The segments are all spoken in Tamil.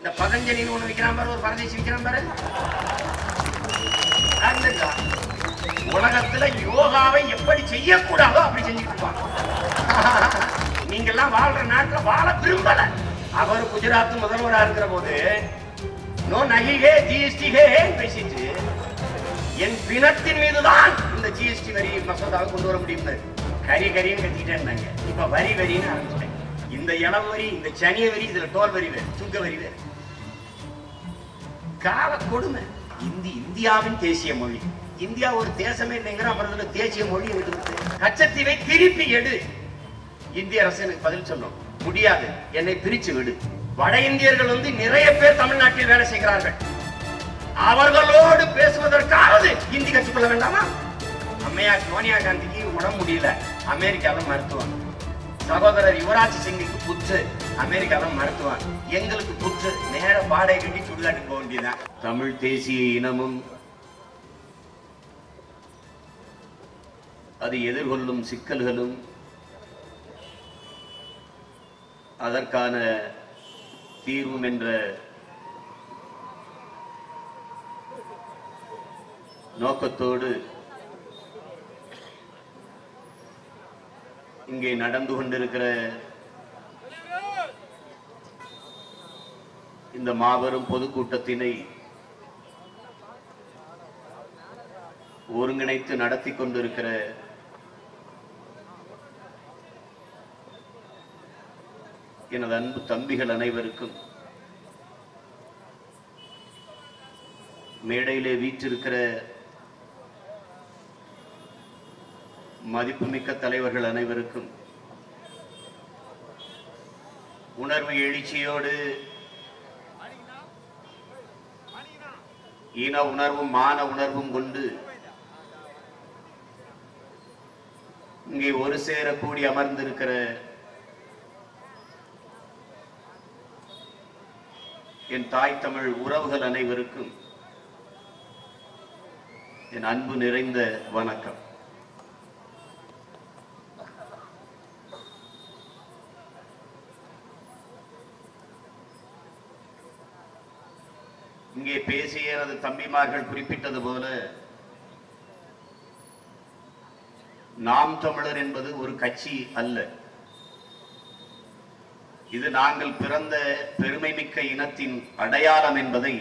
இந்த பதஞ்சலின்னு ஒண்ணு விற்கிறான் பாரு, ஒரு பரதேசி விற்கிறான் பாரு. உலகத்துல யோகாவை எப்படி செய்யக்கூடாதோ அப்படி செஞ்சுட்டு இருப்பாங்க. நீங்க எல்லாம் வாழ்ற நாட்டுல வாழ விரும்பல. அவர் குஜராத் முதல்வராக இருக்கிற போது நோ நகிகே ஜிஎஸ்டி பேசிட்டு என் பிணத்தின் மீதுதான் இந்த ஜிஎஸ்டி வரி மசோதாவை கொண்டு வர முடியும். கறி கறின்னு கத்திட்டே இருந்தாங்க. இப்ப வரி வரின்னு ஆரம்பிச்சிட்டேன். இந்த இளவு வரி, இந்த சனிய வரி, இதுல டோல் வரி வேறு, சுங்க வரி வேறு. கால கொடுமை. இந்தியாவின் தேசிய மொழி. இந்தியா ஒரு தேசமே இல்லைங்கிற அப்புறம் தேசிய மொழி எடுத்து கச்சத்தீவை திருப்பி எடு. இந்திய அரசு எனக்கு பதில் சொல்லும், முடியாது, என்னை பிரிச்சு விடு. வட இந்தியர்கள் நிறைய பேர் தமிழ்நாட்டில் வேலை செய்கிறார்கள். அவர்களோடு பேசுவதற்காவது இந்தி கற்றுக்கொள்ள வேண்டாமா? அம்மையார் சோனியா காந்திக்கு உடம்பு முடியல, அமெரிக்காவில் மருத்துவம். சகோதரர் யுவராஜ் சிங்குக்கு புற்று, அமெரிக்காவில் மருத்துவம். எங்களுக்கு புற்று, நேர பாடை கட்டி சுடுகாட்டுக்கு போக வேண்டியதான். தமிழ் தேசிய இனமும் அது எதிர்கொள்ளும் சிக்கல்களும் அதற்கான தீர்வும் என்ற நோக்கத்தோடு இங்கே நடந்து கொண்டிருக்கிற இந்த மாபெரும் பொதுக்கூட்டத்தினை ஒருங்கிணைத்து நடத்தி கொண்டிருக்கிற எனது அன்பு தம்பிகள் அனைவருக்கும், மேடையிலே வீற்றிருக்கிற மதிப்புமிக்க தலைவர்கள் அனைவருக்கும், உணர்வு எழுச்சியோடு இன உணர்வும் மான உணர்வும் கொண்டு இங்கே ஒரு சேர கூடி அமர்ந்திருக்கிற என் தாய் தமிழ் உறவுகள் அனைவருக்கும் என் அன்பு நிறைந்த வணக்கம். இங்கே பேசிய எனது தம்பிமார்கள் குறிப்பிட்டது போல, நாம் தமிழர் என்பது ஒரு கட்சி அல்ல. இது நாங்கள் பிறந்த பெருமைமிக்க இனத்தின் அடையாளம் என்பதை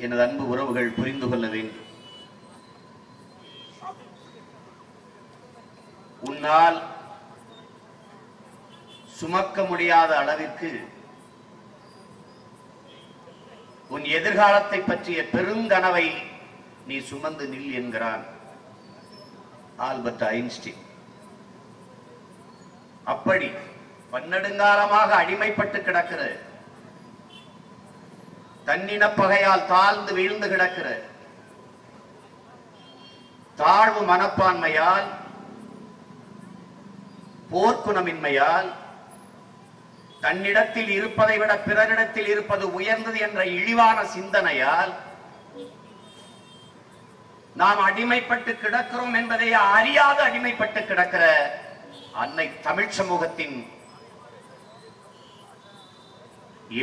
எனது அன்பு உறவுகள் புரிந்து கொள்ள வேண்டும். உன்னால் சுமக்க முடியாத அளவிற்கு உன் எதிர்காலத்தை பற்றிய பெருங்கனவை நீ சுமந்து நில் என்கிறான் ஆல்பர்ட் ஐன்ஸ்டீன். அப்படி பன்னெடுங்காலமாக அடிமைப்பட்டு கிடக்கிற, தன்னினப்பகையால் தாழ்ந்து வீழ்ந்து கிடக்கிற, தாழ்வு மனப்பான்மையால், போர்க்குணமின்மையால், தன்னிடத்தில் இருப்பதை விட பிறரிடத்தில் இருப்பது உயர்ந்தது என்ற இழிவான சிந்தனையால் நாம் அடிமைப்பட்டு கிடக்கிறோம் என்பதை அறியாது அடிமைப்பட்டு கிடக்கிற அன்னை தமிழ் சமூகத்தின்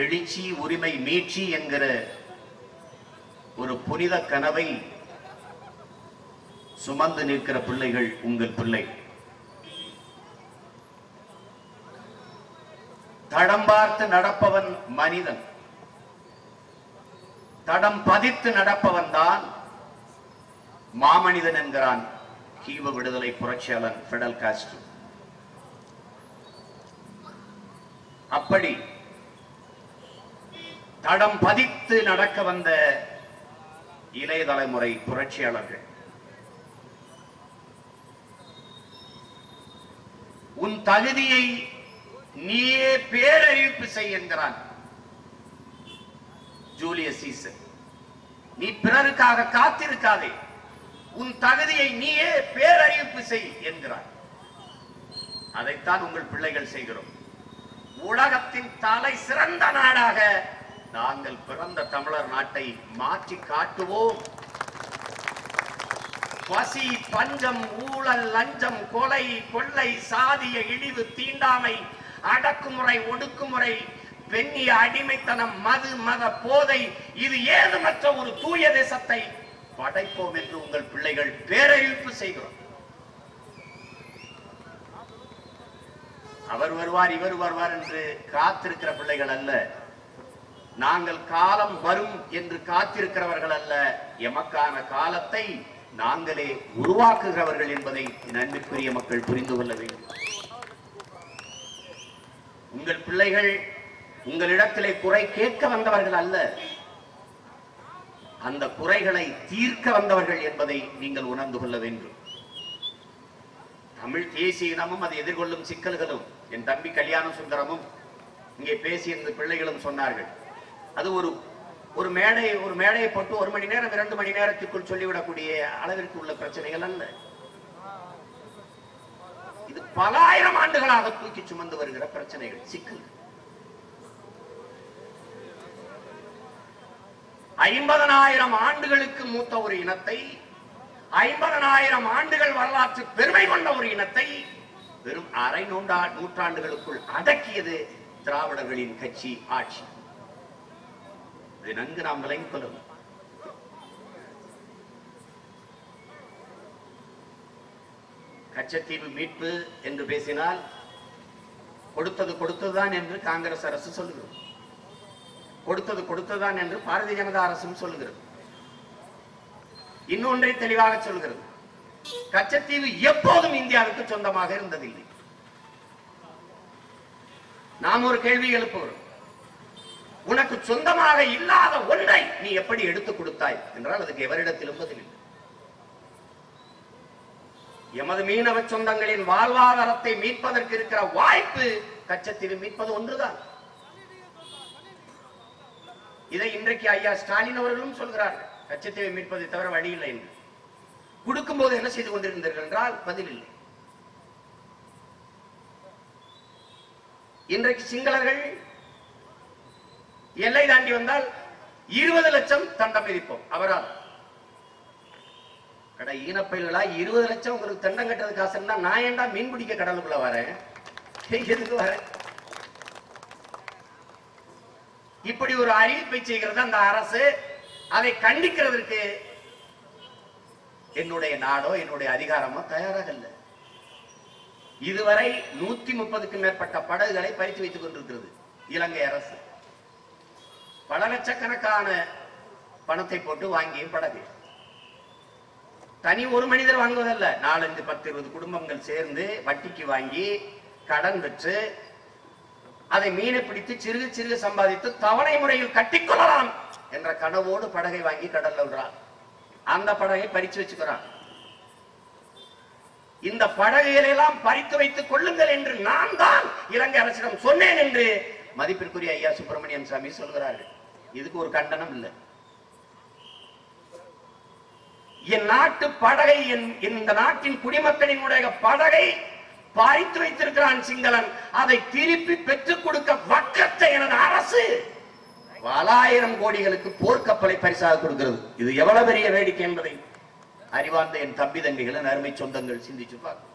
எழுச்சி, உரிமை மீட்சி என்கிற ஒரு புனித கனவை சுமந்து நிற்கிற பிள்ளைகள் உங்கள் பிள்ளை. தடம் பார்த்து நடப்பவன் மனிதன், தடம் பதித்து நடப்பவன் தான் மாமனிதன் என்கிறான் கீவ விடுதலை புரட்சியாளன் பிடல் காஸ்ட்ரோ. அப்படி தடம் பதித்து நடக்க வந்த இளைய தலைமுறை புரட்சியாளர்கள், உன் தகுதியை நீயே பேரறிவிப்பு செய் என்கிறான் ஜூலியஸ் சீசர். நீ பிறருக்காக காத்திருக்காதே, உன் தகுதியை நீயே பேரறிவிப்பு செய் என்கிறான். அதைத்தான் உங்கள் பிள்ளைகள் செய்கிறோம். உலகத்தின் தலை சிறந்த நாடாக நாங்கள் பிறந்த தமிழர் நாட்டை மாற்றி காட்டுவோம். பசி, பஞ்சம், ஊழல், லஞ்சம், கொலை, கொள்ளை, சாதிய இழிவு, தீண்டாமை, அடக்குமுறை, ஒடுக்குமுறை, பெண்ணிய அடிமைத்தனம், மது, மத போதை, இது ஏதுமற்ற ஒரு தூய தேசத்தை படைப்போம் என்று உங்கள் பிள்ளைகள் பேரறிவிப்பு செய்கிறோம். அவர் வருவார் இவர் வருவார் என்று காத்திருக்கிற பிள்ளைகள் அல்ல. நாங்கள் காலம் வரும் என்று காத்திருக்கிறவர்கள் அல்ல. எமக்கான காலத்தை நாங்களே உருவாக்குகிறவர்கள் என்பதை நன்றிக்குரிய மக்கள் புரிந்து கொள்ள வேண்டும். உங்கள் பிள்ளைகள் உங்களிடத்திலே குறை கேட்க வந்தவர்கள் அல்ல, அந்த குறைகளை தீர்க்க வந்தவர்கள் என்பதை நீங்கள் உணர்ந்து கொள்ள வேண்டும். தமிழ் தேசிய இனமும் அதை எதிர்கொள்ளும் சிக்கல்களும் என் தம்பி கல்யாண சுந்தரமும் இங்கே பேசிய இந்த பிள்ளைகளும் சொன்னார்கள். அது ஒரு மேடையை போட்டு 1 மணி நேரம் 2 மணி நேரத்துக்குள் சொல்லிவிடக்கூடிய அளவிற்கு உள்ள பிரச்சனைகள் அல்ல. இது பல ஆயிரம் ஆண்டுகளாக தூக்கி சுமந்து வருகிற பிரச்சனைகள், சிக்கல்கள். 50,000 ஆண்டுகளுக்கு மூத்த ஒரு இனத்தை, 50,000 ஆண்டுகள் வரலாற்று பெருமை கொண்ட ஒரு இனத்தை வெறும் அரை நூற்றாண்டுகளுக்குள் அடக்கியது திராவிடர்களின் கட்சி ஆட்சி. இதை நன்கு நாம் விளங்கிக் கொள்ளும். கச்சத்தீவு மீட்பு என்று பேசினால் கொடுத்தது கொடுத்ததுதான் என்று காங்கிரஸ் அரசு சொல்லுகிறது, கொடுத்தது கொடுத்ததுதான் என்று பாரதிய ஜனதா அரசும் சொல்லுகிறது. இன்னொன்றை தெளிவாக சொல்கிறது, கச்சத்தீவு எப்போதும் இந்தியாவுக்கு சொந்தமாக இருந்ததில்லை. நாம் ஒரு கேள்வி எழுப்புகிறோம், உனக்கு சொந்தமாக இல்லாத ஒன்றை நீ எப்படி எடுத்துக் கொடுத்தாய் என்றால் அதுக்கு எவரிடத்திலும் பதில். எமது மீனவ சொந்தங்களின் வாழ்வாதாரத்தை மீட்பதற்கு இருக்கிற வாய்ப்பு கச்சத்தீவு மீட்பது ஒன்றுதான். இதை இன்றைக்கு ஐயா ஸ்டாலின் அவர்களும் சொல்கிறார்கள், கச்சத்தீவை மீட்பதை தவிர வழி இல்லை என்று. கொடுக்கும் போது என்ன செய்து கொண்டிருந்தீர்கள் என்றால் பதில் இல்லை. இன்றைக்கு சிங்களர்கள் எல்லை தாண்டி வந்தால் 20 லட்சம் தண்டம் விதிப்போம். அவரால் ஈனப்பயில்களா 20 லட்சம் உங்களுக்கு தண்டம் கட்டுறது காசு இருந்தா நான் ஏண்டா மீன் பிடிக்க கடலுக்குள்ள வரேன், எதுக்கு வரேன்? இப்படி ஒரு அறிவிப்பை செய்கிறது அந்த அரசு. அதை கண்டிக்கிறதற்கு என்னுடைய நாடோ என்னுடைய அதிகாரமோ தயாராக இல்லை. இதுவரை 130க்கும் மேற்பட்ட படகுகளை பறித்து வைத்துக் கொண்டிருக்கிறது இலங்கை அரசு. பல லட்சக்கணக்கான பணத்தை போட்டு வாங்கிய படகு. தனி ஒரு மனிதர் வாங்குவதல்ல, 4, 5, 10, 20 குடும்பங்கள் சேர்ந்து வட்டிக்கு வாங்கி கடன் பெற்று அதை மீனை பிடித்து சிறுக சிறுக சம்பாதித்து தவணை முறையில் கட்டிக்கொள்ளலாம் என்ற கனவோடு படகை வாங்கி கடல்ல விடுறான். அந்த படகை பறித்து வச்சுக்கிறான். இந்த படகுகளை எல்லாம் பறித்து வைத்துக் கொள்ளுங்கள் என்று நான் தான் இலங்கை அரசிடம் சொன்னேன் என்று மதிப்பிற்குரிய ஐயா சுப்பிரமணியன் சாமி சொல்கிறார்கள். இதுக்கு ஒரு கண்டனம் இல்லை. என் நாட்டு படகை, இந்த நாட்டின் குடிமக்களின் படகை பறித்து வைத்திருக்கிறான் சிங்களன். அதை திருப்பி பெற்றுக் கொடுக்க வக்கத்தை எனது அரசு பல ஆயிரம் கோடிகளுக்கு போர்க்கப்பலை பரிசாக கொடுக்கிறது. இது எவ்வளவு பெரிய வேடிக்கை என்பதை அறிவார்ந்த என் தம்பி தம்பிகள் அருமை சொந்தங்கள் சிந்திச்சு பார்க்க.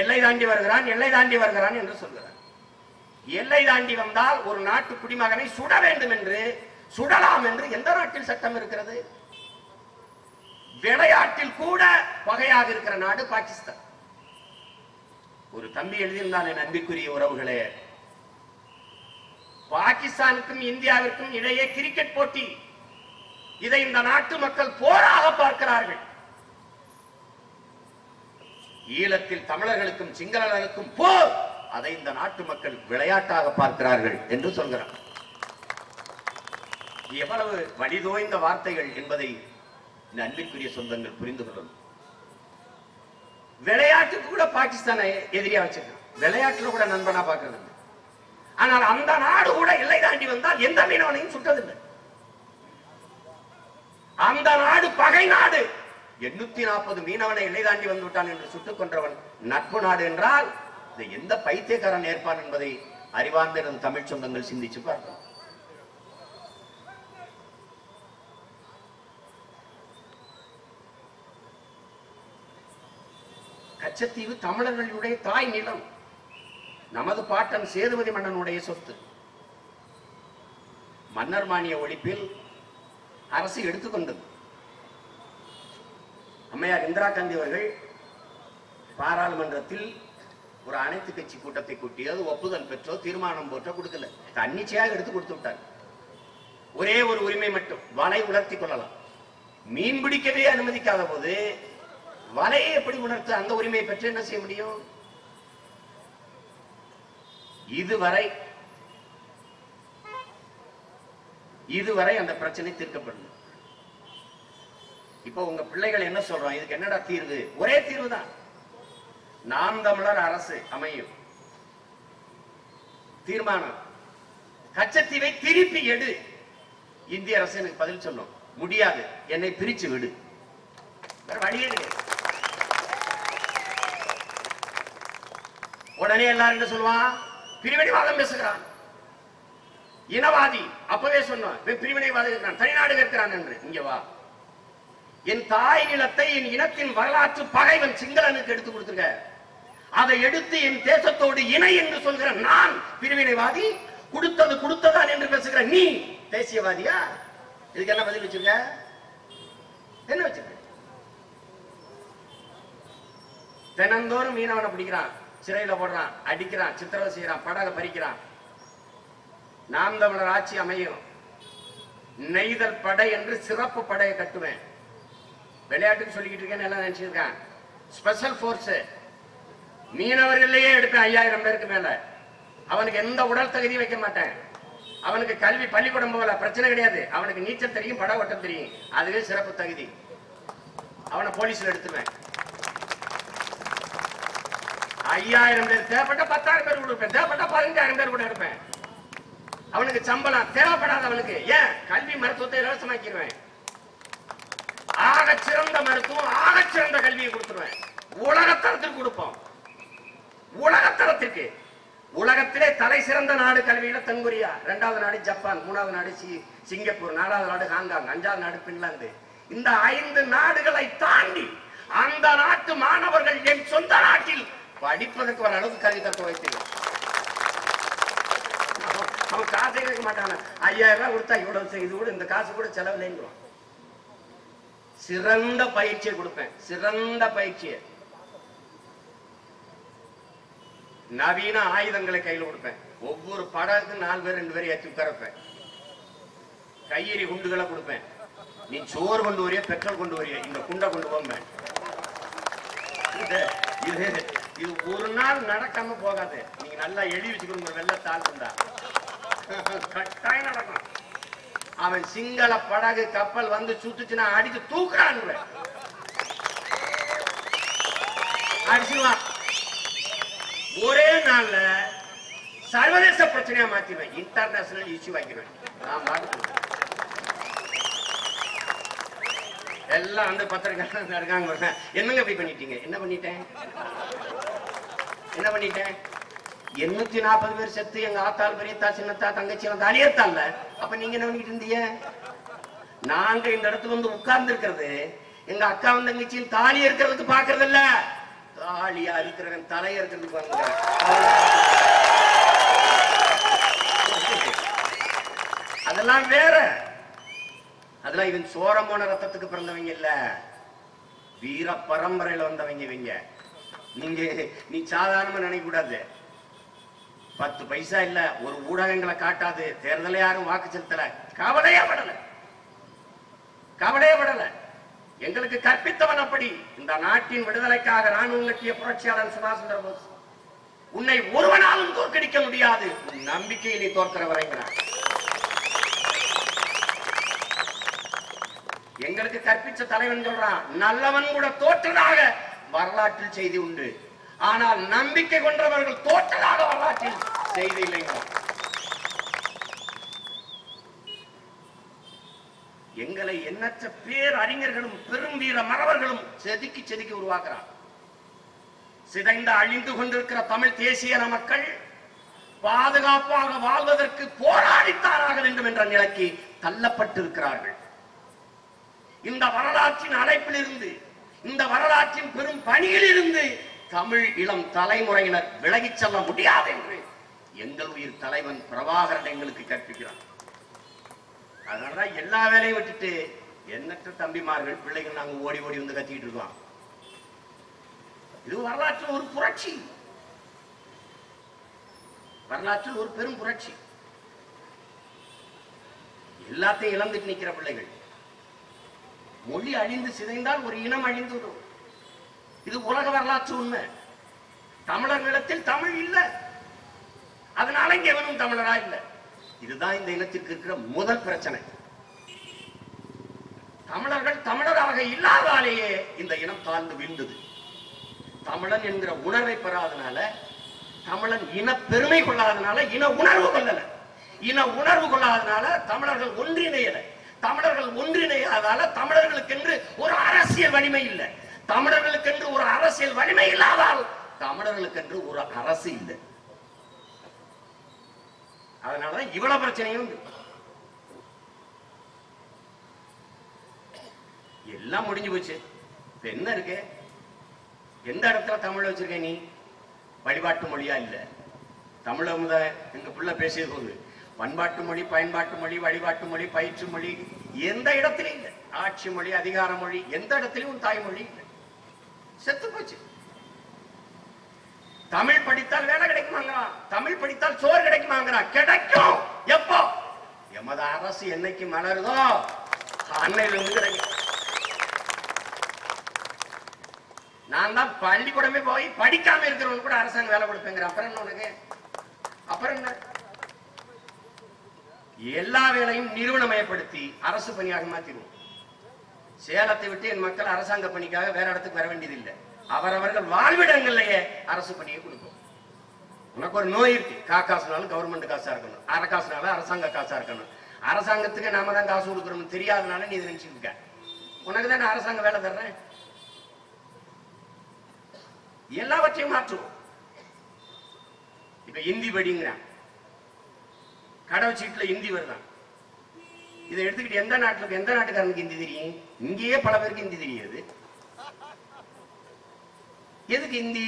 எல்லை தாண்டி வருகிறான், எல்லை தாண்டி வருகிறான் என்று சொல்கிறார். எல்லை தாண்டி வந்தால் ஒரு நாட்டு குடிமகனை சுட வேண்டும் என்று, சுடலாம் என்று எந்த நாட்டில் சட்டம் இருக்கிறது? விளையாட்டில் கூட பகையாக இருக்கிற நாடு பாகிஸ்தான். ஒரு தம்பி எழுதியிருந்தான், என் அன்பிற்குரிய உறவுகளே, பாகிஸ்தானுக்கும் இந்தியாவிற்கும் இடையே கிரிக்கெட் போட்டி. இதை இந்த நாட்டு மக்கள் போராக பார்க்கிறார்கள். ஈழத்தில் தமிழர்களுக்கும் சிங்களர்களுக்கும் போர், அதை இந்த நாட்டு மக்கள் விளையாட்டாக பார்க்கிறார்கள் என்று சொல்கிறார். எவ்வளவு வலிதோய்ந்த வார்த்தைகள் என்பதை இந்த அன்பிற்குரிய சொந்தங்கள் புரிந்து கொள்ளணும். விளையாட்டுக்கு கூட பாகிஸ்தானை எதிரியா வச்சிருக்கான், விளையாட்டுல கூட நண்பனா பார்க்கறது. ஆனால் அந்த நாடு கூட எல்லை தாண்டி வந்தால் எந்த மீனவனையும் சுட்டதில்லை. அந்த நாடு பகை நாடு. 840 மீனவனை எல்லை தாண்டி வந்து விட்டான் என்று சுட்டுக் கொன்றவன் நட்பு நாடு என்றால் எந்த பைத்தியக்காரன் ஏற்பான் என்பதை அறிவார்ந்த தமிழ் சொந்தங்கள் சிந்திச்சு பார்க்கலாம். கச்சத்தீவு தமிழர்களுடைய தாய் நிலம். நமது பாட்டன் சேதுபதி மன்னனுடைய சொத்து. மன்னர் மானிய ஒழிப்பில் அரசு எடுத்துக்கொண்டது. அம்மையார் இந்திரா காந்தி அவர்கள் பாராளுமன்றத்தில் ஒரு அனைத்து கட்சி கூட்டத்தை கூட்டி அது ஒப்புதல் பெற்றோ தீர்மானம் போட்டோ கொடுக்கல, தன்னிச்சையாக எடுத்து கொடுத்து விட்டார். ஒரே ஒரு உரிமை மட்டும், வலை உணர்த்தி கொள்ளலாம். மீன் பிடிக்கவே அனுமதிக்காத போது வலையை எப்படி உணர்த்த அந்த உரிமையை பெற்று என்ன செய்ய முடியும்? இதுவரை அந்த பிரச்சனை தீர்க்கப்படல. இப்போ உங்க பிள்ளைகள் என்ன சொல்றோம்? இதுக்கு என்னடா தீர்வு? ஒரே தீர்வு தான், நாம் தமிழர் அரசு அமையும். தீர்மானம், கச்சத்தீவை திருப்பி எடு. இந்திய அரசு எனக்கு பதில் சொல்லும், முடியாது, என்னை பிரிச்சு விடு. வேற வழியே கிடையாது. உடனே எல்லாரும் என்ன சொல்லுவான்? பிரிவினைவாதம் பேசுகிறான், இனவாதி. அப்பவே சொன்னோம், பிரிவினைவாதி இருக்கிறான், தனிநாடு இருக்கிறான் என்று. இங்க வா, என் தாய் நிலத்தை என் இனத்தின் வரலாற்று பகைவன் சிங்களனுக்கு எடுத்து கொடுத்துருக்க, அதை எடுத்து என் தேசத்தோடு இணை என்று சொல்கிற நான் பிரிவினைவாதி, கொடுத்தது கொடுத்ததான் என்று பேசுகிற நீ தேசியவாதியா? இதுக்கு என்ன பதில் வச்சிருக்க? என்ன வச்சிருக்க? தினந்தோறும் மீனவனை பிடிக்கிறான், சிறையில போடுறான், அடிக்கிறான், சித்திரவதை செய்யறான், படகை பறிக்கிறான். நாம் தமிழர் ஆட்சி அமையும், நெய்தல் படை என்று சிறப்பு படையை கட்டுவேன். விளையாட்டுக்கு சொல்லிக்கிட்டு இருக்கேன்னு எல்லாம் நினைச்சிருக்கான். ஸ்பெஷல் போர்ஸ் மீனவர்களையே எடுப்பேன், 5000 பேருக்கு மேல. அவனுக்கு எந்த உடல் தகுதி வைக்க மாட்டேன். அவனுக்கு கல்வி பள்ளிக்கூடம் போல பிரச்சனை கிடையாது. அவனுக்கு நீச்சல் தெரியும், பட ஓட்டம் தெரியும், அதுவே சிறப்பு தகுதி. அவனை போலீஸ்ல எடுத்துவேன். 5000 பேர் தேவைப்பட்ட 10,000 பேர் கூட இருப்பேன், தேவைப்பட்ட 15,000 பேர் கூட இருப்பேன். அவனுக்கு சம்பளம் தேவைப்படாத, அவனுக்கு ஏன் கல்வி மருத்துவத்தை இலவசமாக்கிடுவேன். ஆக சிறந்த மருத்துவம், ஆக சிறந்த கல்வியை கொடுத்துருவேன். உலகத்தரத்திற்கு கொடுப்போம். உலகத்தரத்திற்கு. உலகத்திலே தலை சிறந்த நாடு கல்வியில தென்கொரியா, 2வது நாடு ஜப்பான், 3வது நாடு சிங்கப்பூர், 4வது நாடு ஹாங்காங், 5வது நாடு பின்லாந்து. இந்த 5 நாடுகளை தாண்டி அந்த நாட்டு மாணவர்கள் என் சொந்த நாட்டில் படிப்பதற்கு ஒரு அளவுக்கு கல்வி தத்துவ வைத்தீங்க. அவன் காசை கேட்க மாட்டான, 5000 ரூபாய் கொடுத்தா இவ்வளவு, இது கூட இந்த காசு கூட செலவில்லைன்னு. சிறந்த பயிற்சியை கொடுப்பேன், சிறந்த பயிற்சியை. நவீன ஆயுதங்களை கையில் கொடுப்பேன். ஒவ்வொரு படகுக்கு 4 பேர் 2 பேர் ஏற்றி உட்காரப்பேன். கையெறி குண்டுகளை கொடுப்பேன். நீ சோறு கொண்டு வரிய, பெட்ரோல் கொண்டு வரிய, இந்த குண்டை கொண்டு போம்பேன். இது ஒரு நாள் நடக்காம போகாது. நீங்க நல்லா எழுதி வச்சுக்கணும். வெள்ளத்தாள் இருந்தா கட்டாயம் நடக்கும். அவன் சிங்கள படகு கப்பல் வந்து சுத்துச்சுன்னா அடிச்சு தூக்குறான், அடிச்சுவான். ஒரே நாள்ல சர்வதேச பிரச்சனையா மாத்திடுவேன், இன்டர்நேஷனல் இஷ்யூ ஆக்கிடுவேன். எல்லாம் வந்து பத்திரிக்கை இருக்காங்க, என்னங்க இப்படி பண்ணிட்டீங்க? என்ன பண்ணிட்டேன்? 840 பேர் செத்து, எங்க ஆத்தாள், பெரியத்தா, சின்னத்தா, தங்கச்சி வந்து அழியத்தால. அப்ப நீங்க என்ன பண்ணிட்டு இருந்தீங்க? நாங்க இந்த இடத்துல வந்து உட்கார்ந்து இருக்கிறது, எங்க அக்கா வந்து தங்கச்சியும் தாலி இருக்கிறதுக்கு பாக்குறது இல்ல, தாலியா இருக்கிறவன் தலைய இருக்கிறதுக்கு பாருங்க. அதெல்லாம் வேற. அதெல்லாம் இவன் சோரமான ரத்தத்துக்கு பிறந்தவங்க இல்ல, வீர பரம்பரையில வந்தவங்க இவங்க. நீ சாதாரணமா நினைக்க கூடாது. 10 பைசா இல்ல, ஒரு ஊடகங்களை காட்டாது, தேர்தலை யாரும் வாக்கு செலுத்தல, கவலையே படல. எங்களுக்கு கற்பித்தவன் அப்படி. இந்த நாட்டின் விடுதலைக்காக ராணுவம் கட்டிய புரட்சியாளர் சுபாஷ் சந்திர போஸ், உன்னை ஒருவனாலும் தோற்கடிக்க முடியாது, நம்பிக்கையை நீ தோற்கிற வரைங்கிறான். எங்களுக்கு கற்பிச்ச தலைவன் சொல்றான், நல்லவன் கூட தோற்றதாக வரலாற்றில் செய்தி உண்டு, ஆனால் நம்பிக்கை கொண்டவர்கள் தோற்றதாக வரலாற்றில் செய்தி இல்லைங்க. எங்களை எண்ணற்ற பேர் அறிஞர்களும் பெரும் வீர மறவர்களும் செதுக்கி உருவாக்குறார். சிதைந்த அழிந்து கொண்டிருக்கிற தமிழ் தேசிய மக்கள் பாதுகாப்பாக வாழ்வதற்கு போராடித்தாராக வேண்டும் என்ற நிலைக்கு தள்ளப்பட்டிருக்கிறார்கள். இந்த வரலாற்றின் அழைப்பில் இருந்து, இந்த வரலாற்றின் பெரும் பணியில் இருந்து தமிழ் இளம் தலைமுறையினர் விலகிச் செல்ல முடியாது என்று எங்கள் உயிர் தலைவன் பிரபாகரன் எங்களுக்கு கற்பிக்கிறான். அதனாலதான் எல்லா வேலையும் விட்டுட்டு எண்ணற்ற தம்பிமார்கள் பிள்ளைகள் நாங்க ஓடி ஓடி வந்து கத்திக்கிட்டு இருக்கோம். இது வரலாற்றில் ஒரு புரட்சி, வரலாற்றில் ஒரு பெரும் புரட்சி. எல்லாத்தையும் இழந்துட்டு நிக்கிற பிள்ளைகள். மொழி அழிந்து சிதைந்தால் ஒரு இனம் அழிந்து வரும். இது உலக வரலாற்று உண்மை. தமிழர்களிடத்தில் தமிழ் இல்லை, அதனால இங்க எவனும் தமிழரா இல்லை. இதுதான் இந்த இனத்திற்கு இருக்கிற முதல் பிரச்சனை. தமிழர்கள் தமிழராக இல்லாதாலேயே இந்த இனம் தாழ்ந்து வீழ்ந்தது. தமிழன் என்கிற உணர்வை பெறாதனால, தமிழன் இன பெருமை கொள்ளாதனால, இன உணர்வு கொள்ளல. இன உணர்வு கொள்ளாதனால தமிழர்கள் ஒன்றிணையல. தமிழர்கள் ஒன்றிணையாதால தமிழர்களுக்கென்று ஒரு அரசியல் வலிமை இல்லை. தமிழர்களுக்கென்று ஒரு அரசியல் வலிமை இல்லாதால் தமிழர்களுக்கென்று ஒரு அரசு இல்லை. அதனாலதான் இவ்வளவு பிரச்சனையும். எல்லாம் முடிஞ்சு போச்சு. இப்ப என்ன இருக்கு? எந்த இடத்துல தமிழ் வச்சிருக்க நீ? வழிபாட்டு மொழியா இல்ல. தமிழ் எங்க பிள்ளை பேசியது போது பண்பாட்டு மொழி, பயன்பாட்டு மொழி, வழிபாட்டு மொழி, பயிற்று மொழி எந்த இடத்திலும் இல்லை. ஆட்சி மொழி, அதிகார மொழி எந்த இடத்திலும் தாய்மொழி இல்லை. செத்து போச்சு. தமிழ் படித்தால் வேலை கிடைக்குமாங்கிறான், தமிழ் படித்தால் சோறு கிடைக்குமாங்கிறான். கிடைக்கும். எப்போ? எமது அரசு என்னைக்கு மலருதோ அன்னையிலிருந்து கிடைக்கும். நான் தான் பள்ளிக்கூடமே போய் படிக்காம இருக்கிறவங்க கூட அரசாங்கம் வேலை கொடுப்பேங்கிற. அப்புறம் என்ன உனக்கு? அப்புறம் என்ன? எல்லா வேலையும் நிறுவனமயப்படுத்தி அரசு பணியாக மாத்திடுவோம். சேலத்தை விட்டு என் மக்கள் அரசாங்க பணிக்காக வேற இடத்துக்கு வர வேண்டியதில்லை. அவரவர்கள் வாழ்விடங்கள்லயே அரசு பணியை கொடுப்போம். உனக்கு ஒரு நோய் இருக்கு, காசுனாலும் கவர்மெண்ட் காசா இருக்கணும், அரை காசுனாலும் அரசாங்க காசா இருக்கணும். அரசாங்கத்துக்கு நாம தான் காசு கொடுக்கணும் தெரியாதனால நீ நினைச்சுட்டு இருக்க. உனக்கு தான் நான் அரசாங்க வேலை தர்றேன். எல்லாவற்றையும் மாற்றுவோம். இப்ப இந்தி படிங்கிறான், கடவுச்சீட்டுல இந்தி வருதான். இதை எடுத்துக்கிட்டு எந்த நாட்டுக்காரனுக்கு இந்தி தெரியும்? இங்கேயே பல பேருக்கு இந்தி தெரியாது. எதுக்கு இந்தி?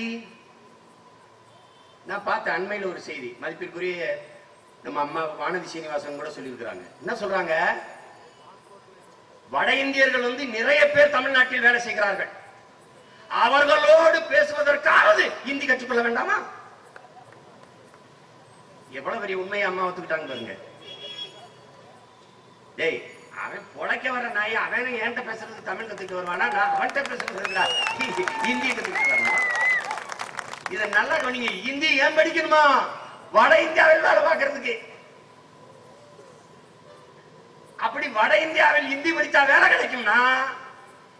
நான் பார்த்த அண்மையில் ஒரு செய்தி, மதிப்பிற்குரிய நம்ம அம்மா வானதி சீனிவாசன் கூட சொல்லியிருக்கிறாங்க. என்ன சொல்றாங்க? வட இந்தியர்கள் நிறைய பேர் தமிழ்நாட்டில் வேலை செய்கிறார்கள். அவர்களோடு பேசுவதற்காவது இந்தி கற்றுக்கொள்ள வேண்டாமா? எவ்வளவு பெரிய உண்மையை அம்மா ஒத்துக்கிட்டாங்க பாருங்க. டேய், அவன் பொழைக்க வர நாய், அவன் என்கிட்ட பேசுறது தமிழ் கத்துக்கிட்டு வருவானா? நான் அவன்கிட்ட பேசுறது இந்தி கத்துக்கிட்டு வரணும். இதை நல்லா கவனிங்க. இந்தி ஏன் படிக்கணுமா? வட இந்தியாவில் வேலை பார்க்கறதுக்கு. அப்படி வட இந்தியாவில் இந்தி படிச்சா வேலை கிடைக்கும்னா,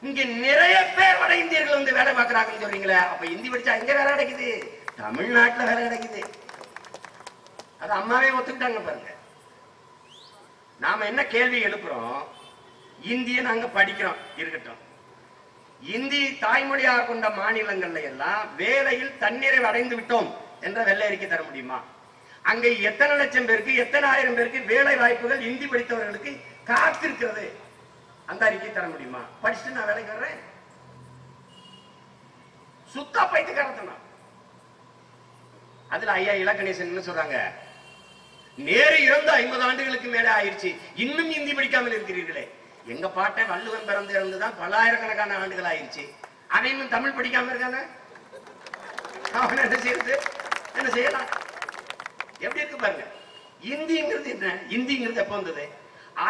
இங்க நிறைய பேர் வட இந்தியர்கள் வேலை பார்க்கறாங்கன்னு சொல்றீங்களே, அப்ப இந்தி படிச்சா எங்க வேலை கிடைக்குது? தமிழ்நாட்டுல வேலை கிடைக்குது. அது அம்மாவே ஒத்துக்கிட்டாங்க பாருங்க. நாம என்ன கேள்வி எழுப்புறோம்? இந்திய நாங்க படிக்கிறோம், இருக்கட்டும். இந்தி தாய்மொழியாக கொண்ட மாநிலங்கள்ல எல்லாம் வேலையில் தன்னிறைவு அடைந்து விட்டோம் என்ற வெள்ளை அறிக்கை தர முடியுமா? அங்க எத்தனை லட்சம் பேருக்கு, எத்தனை ஆயிரம் பேருக்கு வேலை வாய்ப்புகள் இந்தி படித்தவர்களுக்கு காத்திருக்கிறது, அந்த அறிக்கை தர முடியுமா? படிச்சுட்டு நான் வேலைக்கு வர்றேன். சுத்தா பைத்தியக்காரத்தனா. அதுல ஐயா இலக்கணேசன் என்ன சொல்றாங்க? நேரு இறந்து 50 ஆண்டுகளுக்கு மேலே ஆயிடுச்சு, இன்னும் இந்தி படிக்காமல் இருக்கிறீர்களே. எங்க பாட்டை வள்ளுவன் பிறந்து இறந்துதான் பல்லாயிரக்கணக்கான ஆண்டுகள் ஆயிடுச்சு, அவன் இன்னும் தமிழ் படிக்காம இருக்கானே. அவன் என்ன செய்யறது? என்ன செய்யலாம்? எப்படி இருக்கு பாருங்க. இந்திங்கிறது என்ன? இந்திங்கிறது எப்ப வந்தது?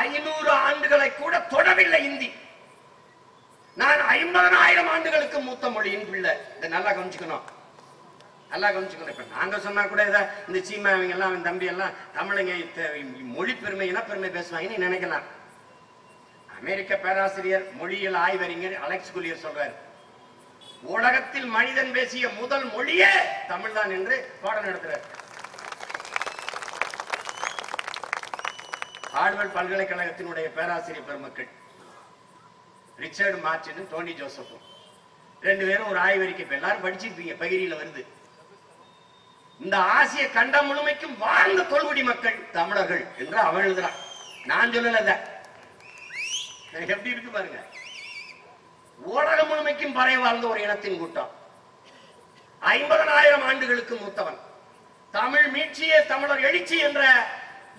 500 ஆண்டுகளை கூட தொடவில்லை இந்தி. நான் 50,000 ஆண்டுகளுக்கு மூத்த மொழியின் பிள்ளை. இதை நல்லா கவனிச்சுக்கணும், நல்லா கவனிச்சுக்கணும். இப்ப நாங்க சொன்னா கூட இந்த சீமா அவங்க எல்லாம், அவன் தம்பி எல்லாம் தமிழங்க மொழி பெருமை, இனப்பெருமை பேசுவாங்கன்னு நினைக்கலாம். அமெரிக்க பேராசிரியர், மொழியியல் ஆய்வறிஞர் அலெக்ஸ் குலியர் சொல்றாரு, உலகத்தில் மனிதன் பேசிய முதல் மொழியே தமிழ் தான் என்று பாடம் நடத்துறார். ஹார்வர்ட் பல்கலைக்கழகத்தினுடைய பேராசிரியர் பெருமக்கள் ரிச்சர்ட் மார்டினும் டோனி ஜோசப்பும் 2 பேரும் ஒரு ஆய்வறிக்கை, இப்ப எல்லாரும் படிச்சிருப்பீங்க, பகிரியில வருது. இந்த ஆசிய கண்டம் முழுமைக்கும் வாழ்ந்த தொல்குடி மக்கள் தமிழர்கள் என்று அவன் எழுதுறான். நான் சொல்லல. எப்படி இருக்கு பாருங்க. உலகம் முழுமைக்கும் பறை வாழ்ந்த ஒரு இனத்தின் கூட்டம். 50,000 ஆண்டுகளுக்கு மூத்தவன். தமிழ் மீட்சியே தமிழர் எழுச்சி என்ற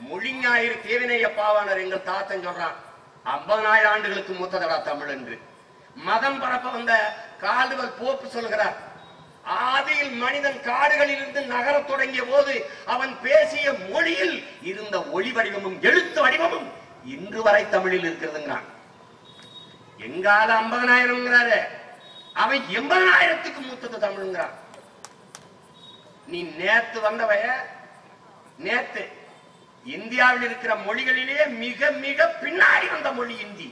மொழிஞாயிறு தேவினைய பாவாணர் எங்கள் தாத்தன் சொல்றான், 50,000 ஆண்டுகளுக்கு மூத்ததடா தமிழ் என்று. மதம் பரப்ப வந்த கால்டுவெல் போப்பு சொல்கிறார், ஆதியில் மனிதன் காடுகளில் இருந்து நகர தொடங்கிய போது அவன் பேசிய மொழியில் இருந்த ஒளி வடிவமும் எழுத்து வடிவமும் இன்று வரை தமிழில் இருக்கிறதுங்கிறான். எங்கால 50,000 அவன் 80,000க்கு மூத்தது தமிழ்ங்கிறான். நீ நேத்து வந்தவைய, நேத்து இந்தியாவில் இருக்கிற மொழிகளிலேயே மிக மிக பின்னாடி வந்த மொழி இந்தி.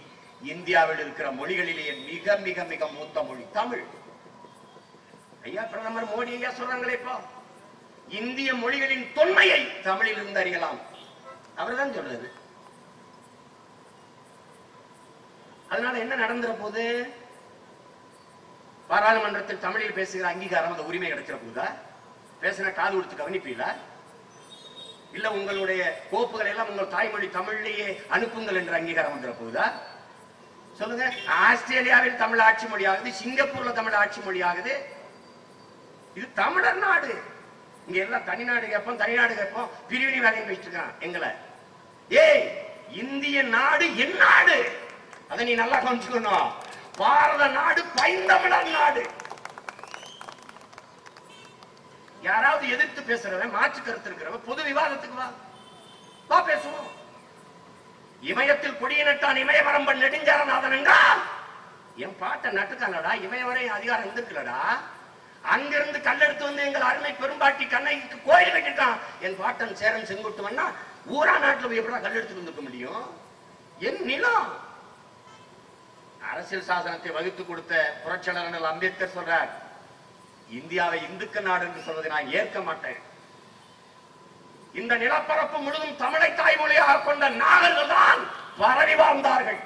இந்தியாவில் இருக்கிற மொழிகளிலேயே மிக மிக மிக மூத்த மொழி தமிழ். ஐயா பிரதமர் மோடி ஐயா சொல்றாங்களே, இப்போ இந்திய மொழிகளின் தொன்மையை தமிழில் இருந்து அறியலாம். அவர்தான் சொல்றது. அதனால என்ன நடந்துற போது, பாராளுமன்றத்தில் தமிழில் பேசுகிற அங்கீகாரம், அந்த உரிமை கிடைக்கிற போதா? பேசின காது கொடுத்து கவனிப்பீங்களா? இல்ல உங்களுடைய கோப்புகள் எல்லாம் உங்கள் தாய்மொழி தமிழிலேயே அனுப்புங்கள் என்ற அங்கீகாரம் வந்துட போகுதா? சொல்லுங்க. ஆஸ்திரேலியாவில் தமிழ் ஆட்சி மொழி ஆகுது, சிங்கப்பூர்ல தமிழ் ஆட்சி மொழி ஆகுது. இது தமிழர் நாடு. இங்க எல்லாம் தனிநாடு கேட்போம், தனிநாடு கேட்போம், பிரிவினை வேலையை வச்சுட்டு இருக்கான் எங்களை. ஏய், இந்திய நாடு என் நாடு, அதை நீ நல்லா கவனிச்சுக்கணும். பாரத நாடு பைந்தமிழர் நாடு. யாராவது எதிர்த்து பேசுறவன், மாற்று கருத்து இருக்கிறவன் பொது விவாதத்துக்கு வா பேசுவோம். இமயத்தில் கொடிய நட்டான் இமயமரம்பன் நெடுஞ்சாரநாதன் என்றால் என் பாட்டை நட்டுக்காங்கடா, இமயவரை அதிகாரம் இருந்திருக்கலடா. அங்கிருந்து கல்லெடுத்து வந்து எங்கள் அருமை பெரும்பாட்டி கண்ணைக்கு கோயில் கட்டிட்டான் என் பாட்டன் சேரன் செங்குட்டுவன்னா. ஊரா நாட்டுல போய் எப்படா கல்லெடுத்து வந்துக்க முடியும்? என் நிலம். அரசியல் சாசனத்தை வகுத்து கொடுத்த புரட்சியாளர் அம்பேத்கர் சொல்றார், இந்தியாவை இந்துக்க நாடு என்று சொல்வதை நான் ஏற்க மாட்டேன். இந்த நிலப்பரப்பு முழுதும் தமிழை தாய்மொழியாக கொண்ட நாகர்கள் தான் பரவி வாழ்ந்தார்கள்.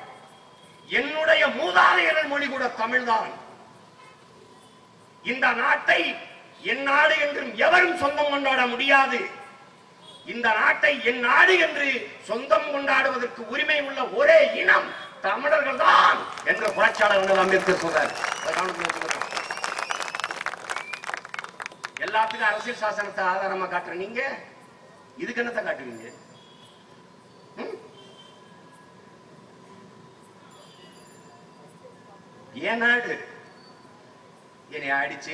என்னுடைய மூதாதையர்கள் மொழி கூட தமிழ்தான். இந்த நாட்டை என் நாடு என்றும் எவரும் சொந்தம் கொண்டாட முடியாது. இந்த நாட்டை என் நாடு என்று சொந்தம் கொண்டாடுவதற்கு உரிமை உள்ள ஒரே இனம் தமிழர்கள் தான் என்று புரட்சியாளர் அம்பேத்கர் சொல்றார். எல்லாத்துக்கும் அரசியல் சாசனத்தை ஆதாரமா காட்டுற நீங்க இதுக்கு என்னத்தை காட்டுவீங்க? ஏன் நாடு என்னை அடிச்சு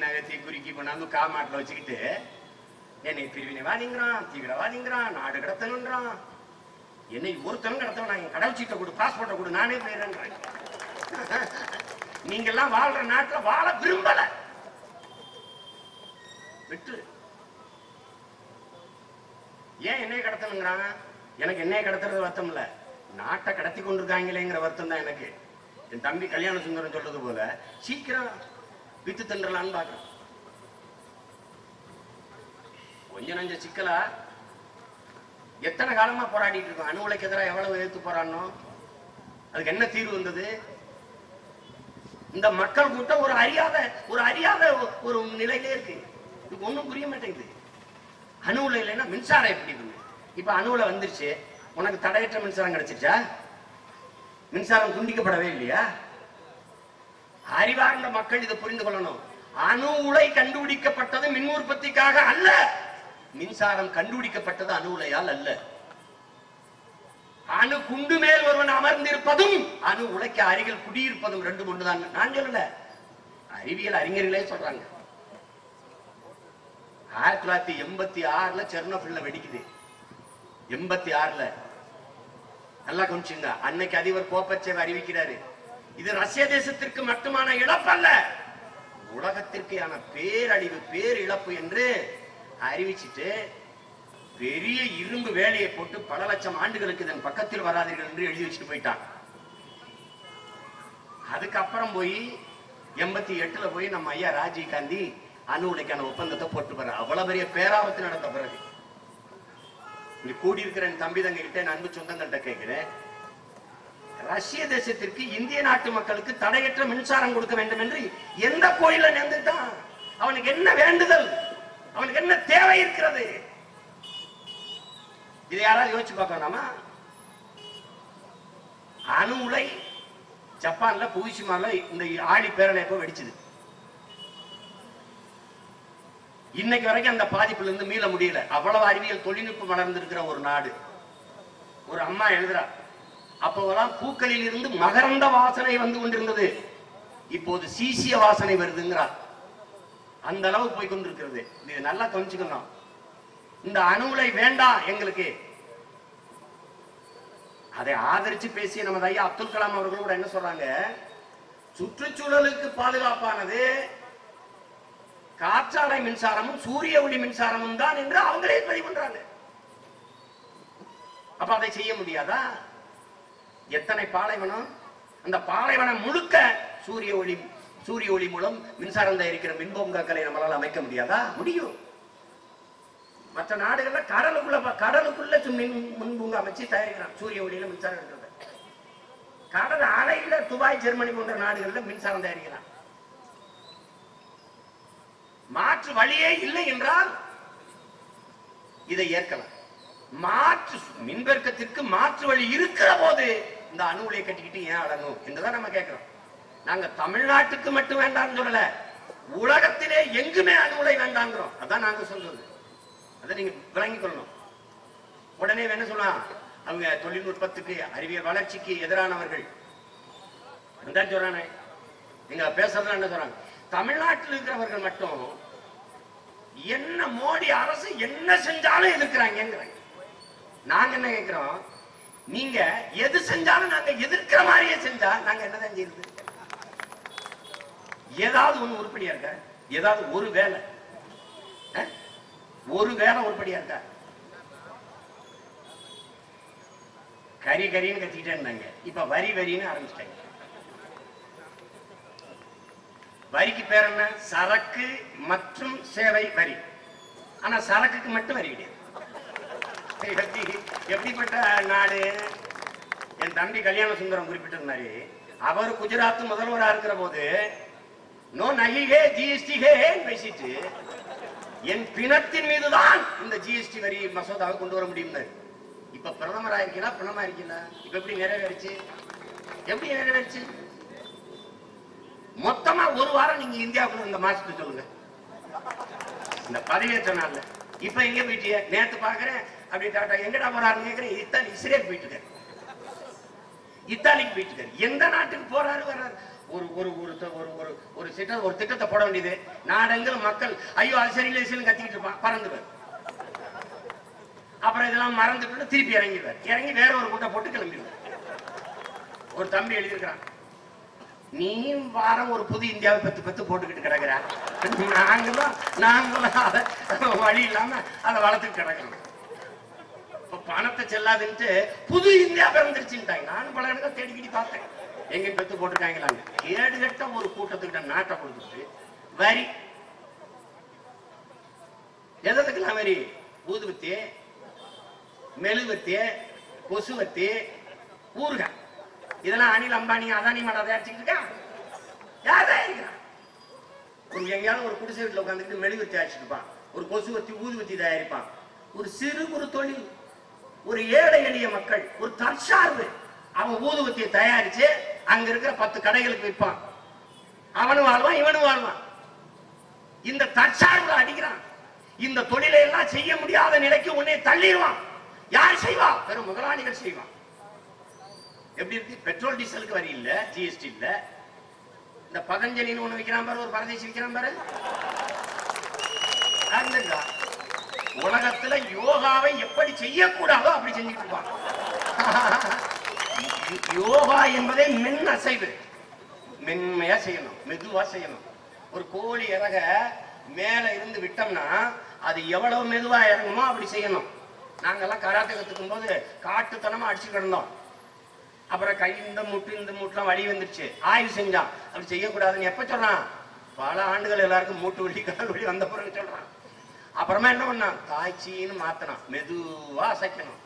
நகர்த்தி குறுக்கி கொண்டாந்து காமாட்டில் வச்சுக்கிட்டு என்னை பிரிவினைவாதிங்கிறான், தீவிரவாதிங்கிறான், நாடு கடத்தணுன்றான். என்னை ஒருத்தனும் கடத்தவன், நான் கடவுள் சீட்டை கொடு, பாஸ்போர்ட்டை கொடு, நானே போயிடுறேன். நீங்க எல்லாம் வாழ்ற நாட்டில் வாழ விரும்பல, விட்டு. ஏன் என்னை கடத்தணுங்கிறான்? எனக்கு என்னை கடத்துறது வருத்தம் இல்ல, நாட்டை கடத்தி கொண்டிருக்காங்களேங்கிற வருத்தம் தான் எனக்கு. என் தம்பி கல்யாண சுந்தரம் சொல்றது போல சீக்கிரம் வித்து தின்றலான்னு பாக்குறேன். கொஞ்ச நஞ்ச சிக்கலா எத்தனை காலமா போராடிட்டு இருக்கோம். அணு உலைக்கு எதிராக எவ்வளவு எதிர்த்து போராடணும்? அதுக்கு என்ன தீர்வு வந்தது? இந்த மக்கள் கூட்டம் ஒரு அறியாத ஒரு நிலையிலே இருக்கு. இதுக்கு ஒண்ணும் புரிய மாட்டேங்குது. அணு உலை இல்லைன்னா மின்சாரம் எப்படி இருக்கு? இப்ப அணு உலை வந்துருச்சு, உனக்கு தடையற்ற மின்சாரம் கிடைச்சிருச்சா? மின்சாரம் துண்டிக்கப்படவே இல்லையா? அறிவார்ந்த மக்கள் இதை புரிந்து கொள்ளணும். அணு உலை கண்டுபிடிக்கப்பட்டது மின் உற்பத்திக்காக அல்ல, மின்சாரம் கண்டுபிடிக்கப்பட்டது அணு உலையால் அல்ல. அணு குண்டு மேல் ஒருவன் அமர்ந்திருப்பதும் அணு உலைக்கு அருகில் குடியிருப்பதும் ரெண்டு ஒன்றுதான். நான் சொல்லல, அறிவியல் அறிஞர்களே சொல்றாங்க. 1986 செர்னோபில்ல வெடிக்குது. 86 நல்லா கொஞ்சம் அன்னைக்கு அதிபர் கோப்பச்சேவ் அறிவிக்கிறாரு, இது ரஷ்ய தேசத்திற்கு மட்டுமான இழப்பல்ல, உலகத்திற்கான பேரழிவு, பேரிழப்பு என்று அறிவிச்சிட்டு பெரிய இரும்பு வேலையை போட்டு பல லட்சம் ஆண்டுகளுக்கு இதன் பக்கத்தில் வராதீர்கள் என்று எழுதி வச்சுட்டு போயிட்டான். அதுக்கப்புறம் போய் 88 போய் நம்ம ஐயா ராஜீவ் காந்தி அணு உலைக்கான ஒப்பந்தத்தை போட்டு போற. அவ்வளவு பெரிய பேராபத்து நடந்த பிறகு இங்க கூடியிருக்கிற என் தம்பி தங்க கிட்ட, என் அன்பு சொந்தங்கள்கிட்ட கேட்கிறேன், ரஷ்ய தேசத்திற்கு இந்திய நாட்டு மக்களுக்கு தடையற்ற மின்சாரம் கொடுக்க வேண்டும் என்று எந்த கோயில நேர்ந்துட்டான்? அவனுக்கு என்ன வேண்டுதல், அவனுக்கு என்ன தேவை இருக்கிறது? இதை யாராவது யோசிச்சு பார்க்கணுமா? அணு உலை ஜப்பான்ல புகுஷிமால இந்த ஆழி பேரலை எப்ப வெடிச்சது? இன்னைக்கு வரைக்கும் அந்த பாதிப்புல இருந்து மீள முடியல. அவ்வளவு அறிவியல் தொழில்நுட்பம் வளர்ந்திருக்கிற ஒரு நாடு. ஒரு அம்மா எழுதுறா, அப்போதெல்லாம் பூக்களில் இருந்து மகரந்த வாசனை வந்து கொண்டிருந்தது, இப்போது சீசிய வாசனை வருதுங்கிறா. அந்த அளவு போய் கொண்டிருக்கிறது. இது நல்லா தெரிஞ்சுக்கணும். இந்த அணு உலை வேண்டாம் எங்களுக்கு. அதை ஆதரிச்சு பேசிய நமது ஐயா அப்துல் கலாம் அவர்கள் கூட என்ன சொல்றாங்க, சுற்றுச்சூழலுக்கு பாதுகாப்பானது காற்றாலை மின்சாரமும் சூரிய ஒளி மின்சாரமும் தான் என்று அவங்களே பதிவு பண்றாங்க. அப்ப அதை செய்ய முடியாதா? எத்தனை பாலைவனம், அந்த பாலைவனம் முழுக்க சூரிய ஒளி மூலம் மின்சாரம் தயாரிக்கிற மின்பூங்காக்களை நம்மளால அமைக்க முடியாதா? முடியும். மற்ற நாடுகள்ல கடலுக்குள்ள மின்பூங்கா அமைச்சு தயாரிக்கிறான் சூரிய ஒளியில மின்சாரம் இருக்கிறது. கடல் அலையில துபாய் ஜெர்மனி போன்ற நாடுகள்ல மின்சாரம் தயாரிக்கிறான். மாற்று வழியே இல்லை என்றால் இதை ஏற்கலாம். மாற்று மின்பெருக்கத்திற்கு மாற்று வழி இருக்கிற போது இந்த அணு உலையை கட்டிக்கிட்டு ஏன் அடங்கும் என்றுதான் நம்ம கேட்கிறோம். நாங்க தமிழ்நாட்டுக்கு மட்டும் வேண்டாம்னு சொல்லல, உலகத்திலே எங்குமே அணு உலை வேண்டாங்கிறோம். அதான் நாங்க சொல்றது. அதை நீங்க விளங்கிக் கொள்ளணும். உடனே என்ன சொல்லலாம், அவங்க தொழில்நுட்பத்துக்கு அறிவியல் வளர்ச்சிக்கு எதிரானவர்கள் சொல்றானே. நீங்க பேசுறதுல என்ன சொல்றாங்க, தமிழ்நாட்டில் இருக்கிறவர்கள் மட்டும் என்ன மோடி அரசு என்ன செஞ்சாலும் எதிர்க்கிறாங்க. நாங்க என்ன கேட்கிறோம், நீங்க எது செஞ்சாலும் நாங்க எதிர்க்கிற மாதிரியே செஞ்சா நாங்க என்னதான் செய்யுது? ஏதாவது ஒண்ணு உருப்படியா இருக்க? ஏதாவது ஒரு வேலை உருப்படியா இருக்கா? கரின்னு கத்திக்கிட்டே இருந்தாங்க, இப்ப வரின்னு ஆரம்பிச்சிட்டாங்க. வரிக்கு பேர் என்ன? சரக்கு மற்றும் சேவை வரி. ஆனா சரக்குக்கு மட்டும் வரி கிடையாது. எப்படிப்பட்ட நாடு? என் தம்பி கல்யாண சுந்தரம் குறிப்பிட்டிருந்தாரு, அவர் குஜராத் முதல்வரா இருக்கிற போது நோ நகிகே ஜிஎஸ்டி பேசிட்டு என் பிணத்தின் மீதுதான் இந்த ஜிஎஸ்டி வரி மசோதாவை கொண்டு வர முடியும். இப்ப பிரதமர் ஆயிருக்கீங்களா, பிணமா இருக்கீங்களா? இப்ப எப்படி நிறைவேறிச்சு? மொத்தமா ஒரு வாரம் நீங்க இந்தியாவுக்குள்ள இந்த மாசத்துக்கு சொல்லுங்க, இந்த பதவியேற்ற நாள்ல. இப்ப எங்க போயிட்டிய? நேத்து பாக்குறேன் அப்படி டாட்டா எங்கடா போறாருன்னு கேக்குறேன். இஸ்ரேல் போயிட்டு இருக்காரு, இத்தாலிக்கு போயிட்டு இருக்காரு. எந்த நாட்டுக்கு போறாரு வர்றாரு? ஒரு திட்டத்தை போட வேண்டியது. நாடெங்கிலும் மக்கள் ஐயோ அது சரியில்லை கத்திக்கிட்டு இருப்பான், பறந்துவார். அப்புறம் இதெல்லாம் மறந்துட்டு திருப்பி இறங்கி வேற ஒரு கூட்டம் போட்டு கிளம்பிடுவார். ஒரு தம்பி எழுதியிருக்கிறான், நீ வாரம் ஒரு புது இந்தியாவை பத்து போட்டுக்கிட்டு கிடக்குற, நாங்களும் வழி இல்லாம அதை வளர்த்துட்டு கிடக்கிறோம். பணத்தை செல்லாதுன்ட்டு புது இந்தியா பிறந்துருச்சுட்டாங்க. நானும் பல இடத்துல தேடிக்கிட்டு பார்த்தேன், எங்க பெத்து போட்டுருக்காங்களாங்க. கேடுகட்ட ஒரு கூட்டத்துக்கிட்ட நாட்டை கொடுத்துட்டு வரி எதுக்கெல்லாம் வரி? ஊதுவத்தி, மெழுகுவத்தி, கொசுவத்தி, ஊறுகாய், இதெல்லாம் அனில் அம்பானி அதானி மாடா தயாரிச்சுக்கிட்டு இருக்கான். யார் தயாரிக்கிறான்? எங்கேயாவது ஒரு குடிசை வீட்டில் உட்காந்துக்கிட்டு மெழுகுவத்தி தயாரிச்சுருப்பான், ஒரு கொசுவத்தி ஊதுவத்தி தயாரிப்பான். ஒரு சிறு ஒரு தொழில், ஒரு ஏழை எளிய மக்கள், ஒரு தற்சார்பு. அவன் ஊதுவத்தியை தயாரிச்சு அங்க இருக்கிற 10 கடைகளுக்கு விற்பான். அவனும் வாழ்வான், இவனும் வாழ்வான். இந்த தற்சார்பு அடிக்கிறான். இந்த தொழிலை எல்லாம் செய்ய முடியாத நிலைக்கு உன்னை தள்ளிடுவான். யார் செய்வா? பெரும் முதலாளிகள் செய்வான். எப்படி இருக்கு? பெட்ரோல் டீசலுக்கு வரி இல்ல, ஜிஎஸ்டி இல்ல. இந்த பதஞ்சலின்னு ஒண்ணு விற்கிறான் பாரு, ஒரு பரதேசி விற்கிறான் பாரு. உலகத்துல யோகாவை எப்படி செய்யக்கூடாதோ அப்படி செஞ்சுட்டு இருப்பான். யோகா என்பதே மென் அசைவு. மென்மையா செய்யணும், மெதுவா செய்யணும். ஒரு கோழி இறக மேல இருந்து விட்டோம்னா அது எவ்வளவு மெதுவா இறங்குமோ அப்படி செய்யணும். நாங்கெல்லாம் கராத்தே கத்துக்கும் போது காட்டுத்தனமா அடிச்சு கிடந்தோம். அப்புறம் கை இந்த மூட்டுலாம் வலி வந்துருச்சு, ஆய்வு செஞ்சான். அப்படி செய்யக்கூடாதுன்னு எப்ப சொல்றான்? பல ஆண்டுகள் எல்லாருக்கும் மூட்டு வலி கால் வலி வந்த பிறகு சொல்றான். அப்புறமா என்ன பண்ணான்? காய்ச்சின்னு மாத்தணும், மெதுவா அசைக்கணும்.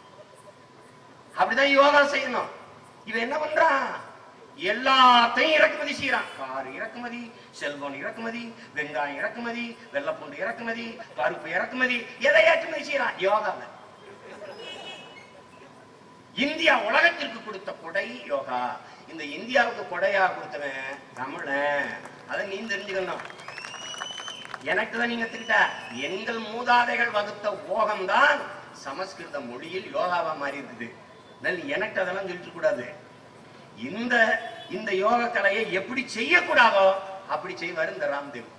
அப்படிதான் யோகா செய்யணும். இவன் என்ன பண்றான்? எல்லாத்தையும் இறக்குமதி செய்யறான். கார் இறக்குமதி, செல்போன் இறக்குமதி, வெங்காயம் இறக்குமதி, வெள்ளப்பூண்டு இறக்குமதி, பருப்பு இறக்குமதி, எதை ஏற்றுமதி செய்யறான்? யோகால. இந்தியா உலகத்திற்கு கொடுத்த கொடை யோகா. இந்த இந்தியாவுக்கு கொடையா கொடுத்தவன் தமிழன். அதை நீ தெரிஞ்சுக்கணும். எனக்கு தான் நீங்க திட்ட. எங்கள் மூதாதைகள் வகுத்த ஓகம்தான் சமஸ்கிருத மொழியில் யோகாவா மாறி இருக்குது. எனக்கு அதெல்லாம் சொல்லிட்டு கூடாது. இந்த யோக கலையை எப்படி செய்யக்கூடாதோ அப்படி செய்வாரு இந்த ராம்தேவ்.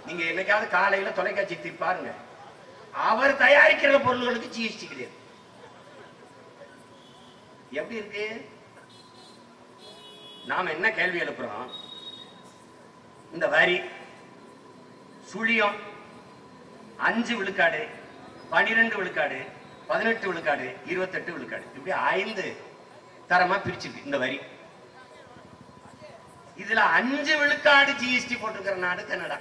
நீங்க என்னைக்காவது காலையில தொலைக்காட்சி பாருங்க, அவர் தயாரிக்கிற பொருள்களுக்கு ஜிஎஸ்டி கிடையாது. எப்படி இருக்கு? நாம என்ன கேள்வி எழுப்புறோம்? இந்த வரி சுழியம் 5 விழுக்காடு, 12 விழுக்காடு, 18 விழுக்காடு, 28 விழுக்காடு, இப்படி 5 தரமா பிரிச்சிருக்கு இந்த வரி. இதுல 5 விழுக்காடு ஜிஎஸ்டி போட்டிருக்கிற நாடு கனடா.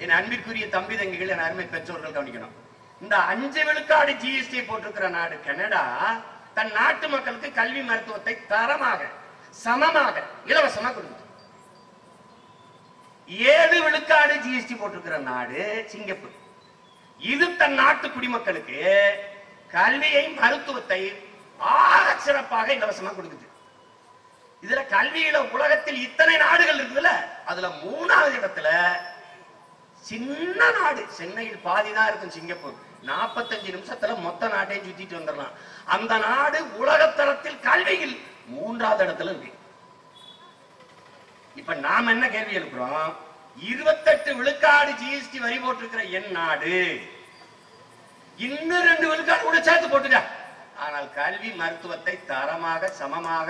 என் அன்பிற்குரிய தம்பி தங்கிகள், என் அருமை பெற்றோர்கள் கவனிக்கணும். இந்த 5 விழுக்காடு ஜிஎஸ்டி போட்டிருக்கிற நாடு கனடா தன் நாட்டு மக்களுக்கு கல்வி மருத்துவத்தை தரமாக சமமாக இலவசமா கொடுக்குது. 7 விழுக்காடு ஜிஎஸ்டி போட்டிருக்கிற நாடு சிங்கப்பூர். இது தன் நாட்டு குடிமக்களுக்கு கல்வியை மருத்துவத்தை ஆக சிறப்பாக இலவசமா கொடுக்குது. இதுல கல்வியில உலகத்தில் இத்தனை நாடுகள் இருக்குதுல்ல, அதுல 3வது இடத்துல சின்ன நாடு, சென்னையில் பாதிதான் இருக்கும் சிங்கப்பூர். 45 நிமிஷத்துல மொத்த நாட்டையும் சுத்திட்டு வந்துடலாம். அந்த நாடு உலகத்தரத்தில் கல்வியில் 3வது இடத்துல இருக்கு. இப்ப நாம என்ன கேள்வி எழுப்புறோம்? 28 விழுக்காடு ஜிஎஸ்டி வரி போட்டிருக்கிற என் நாடு இன்னும் 2 விழுக்காடு கூட சேர்த்து போட்டுக்க. ஆனால் கல்வி மருத்துவத்தை தரமாக சமமாக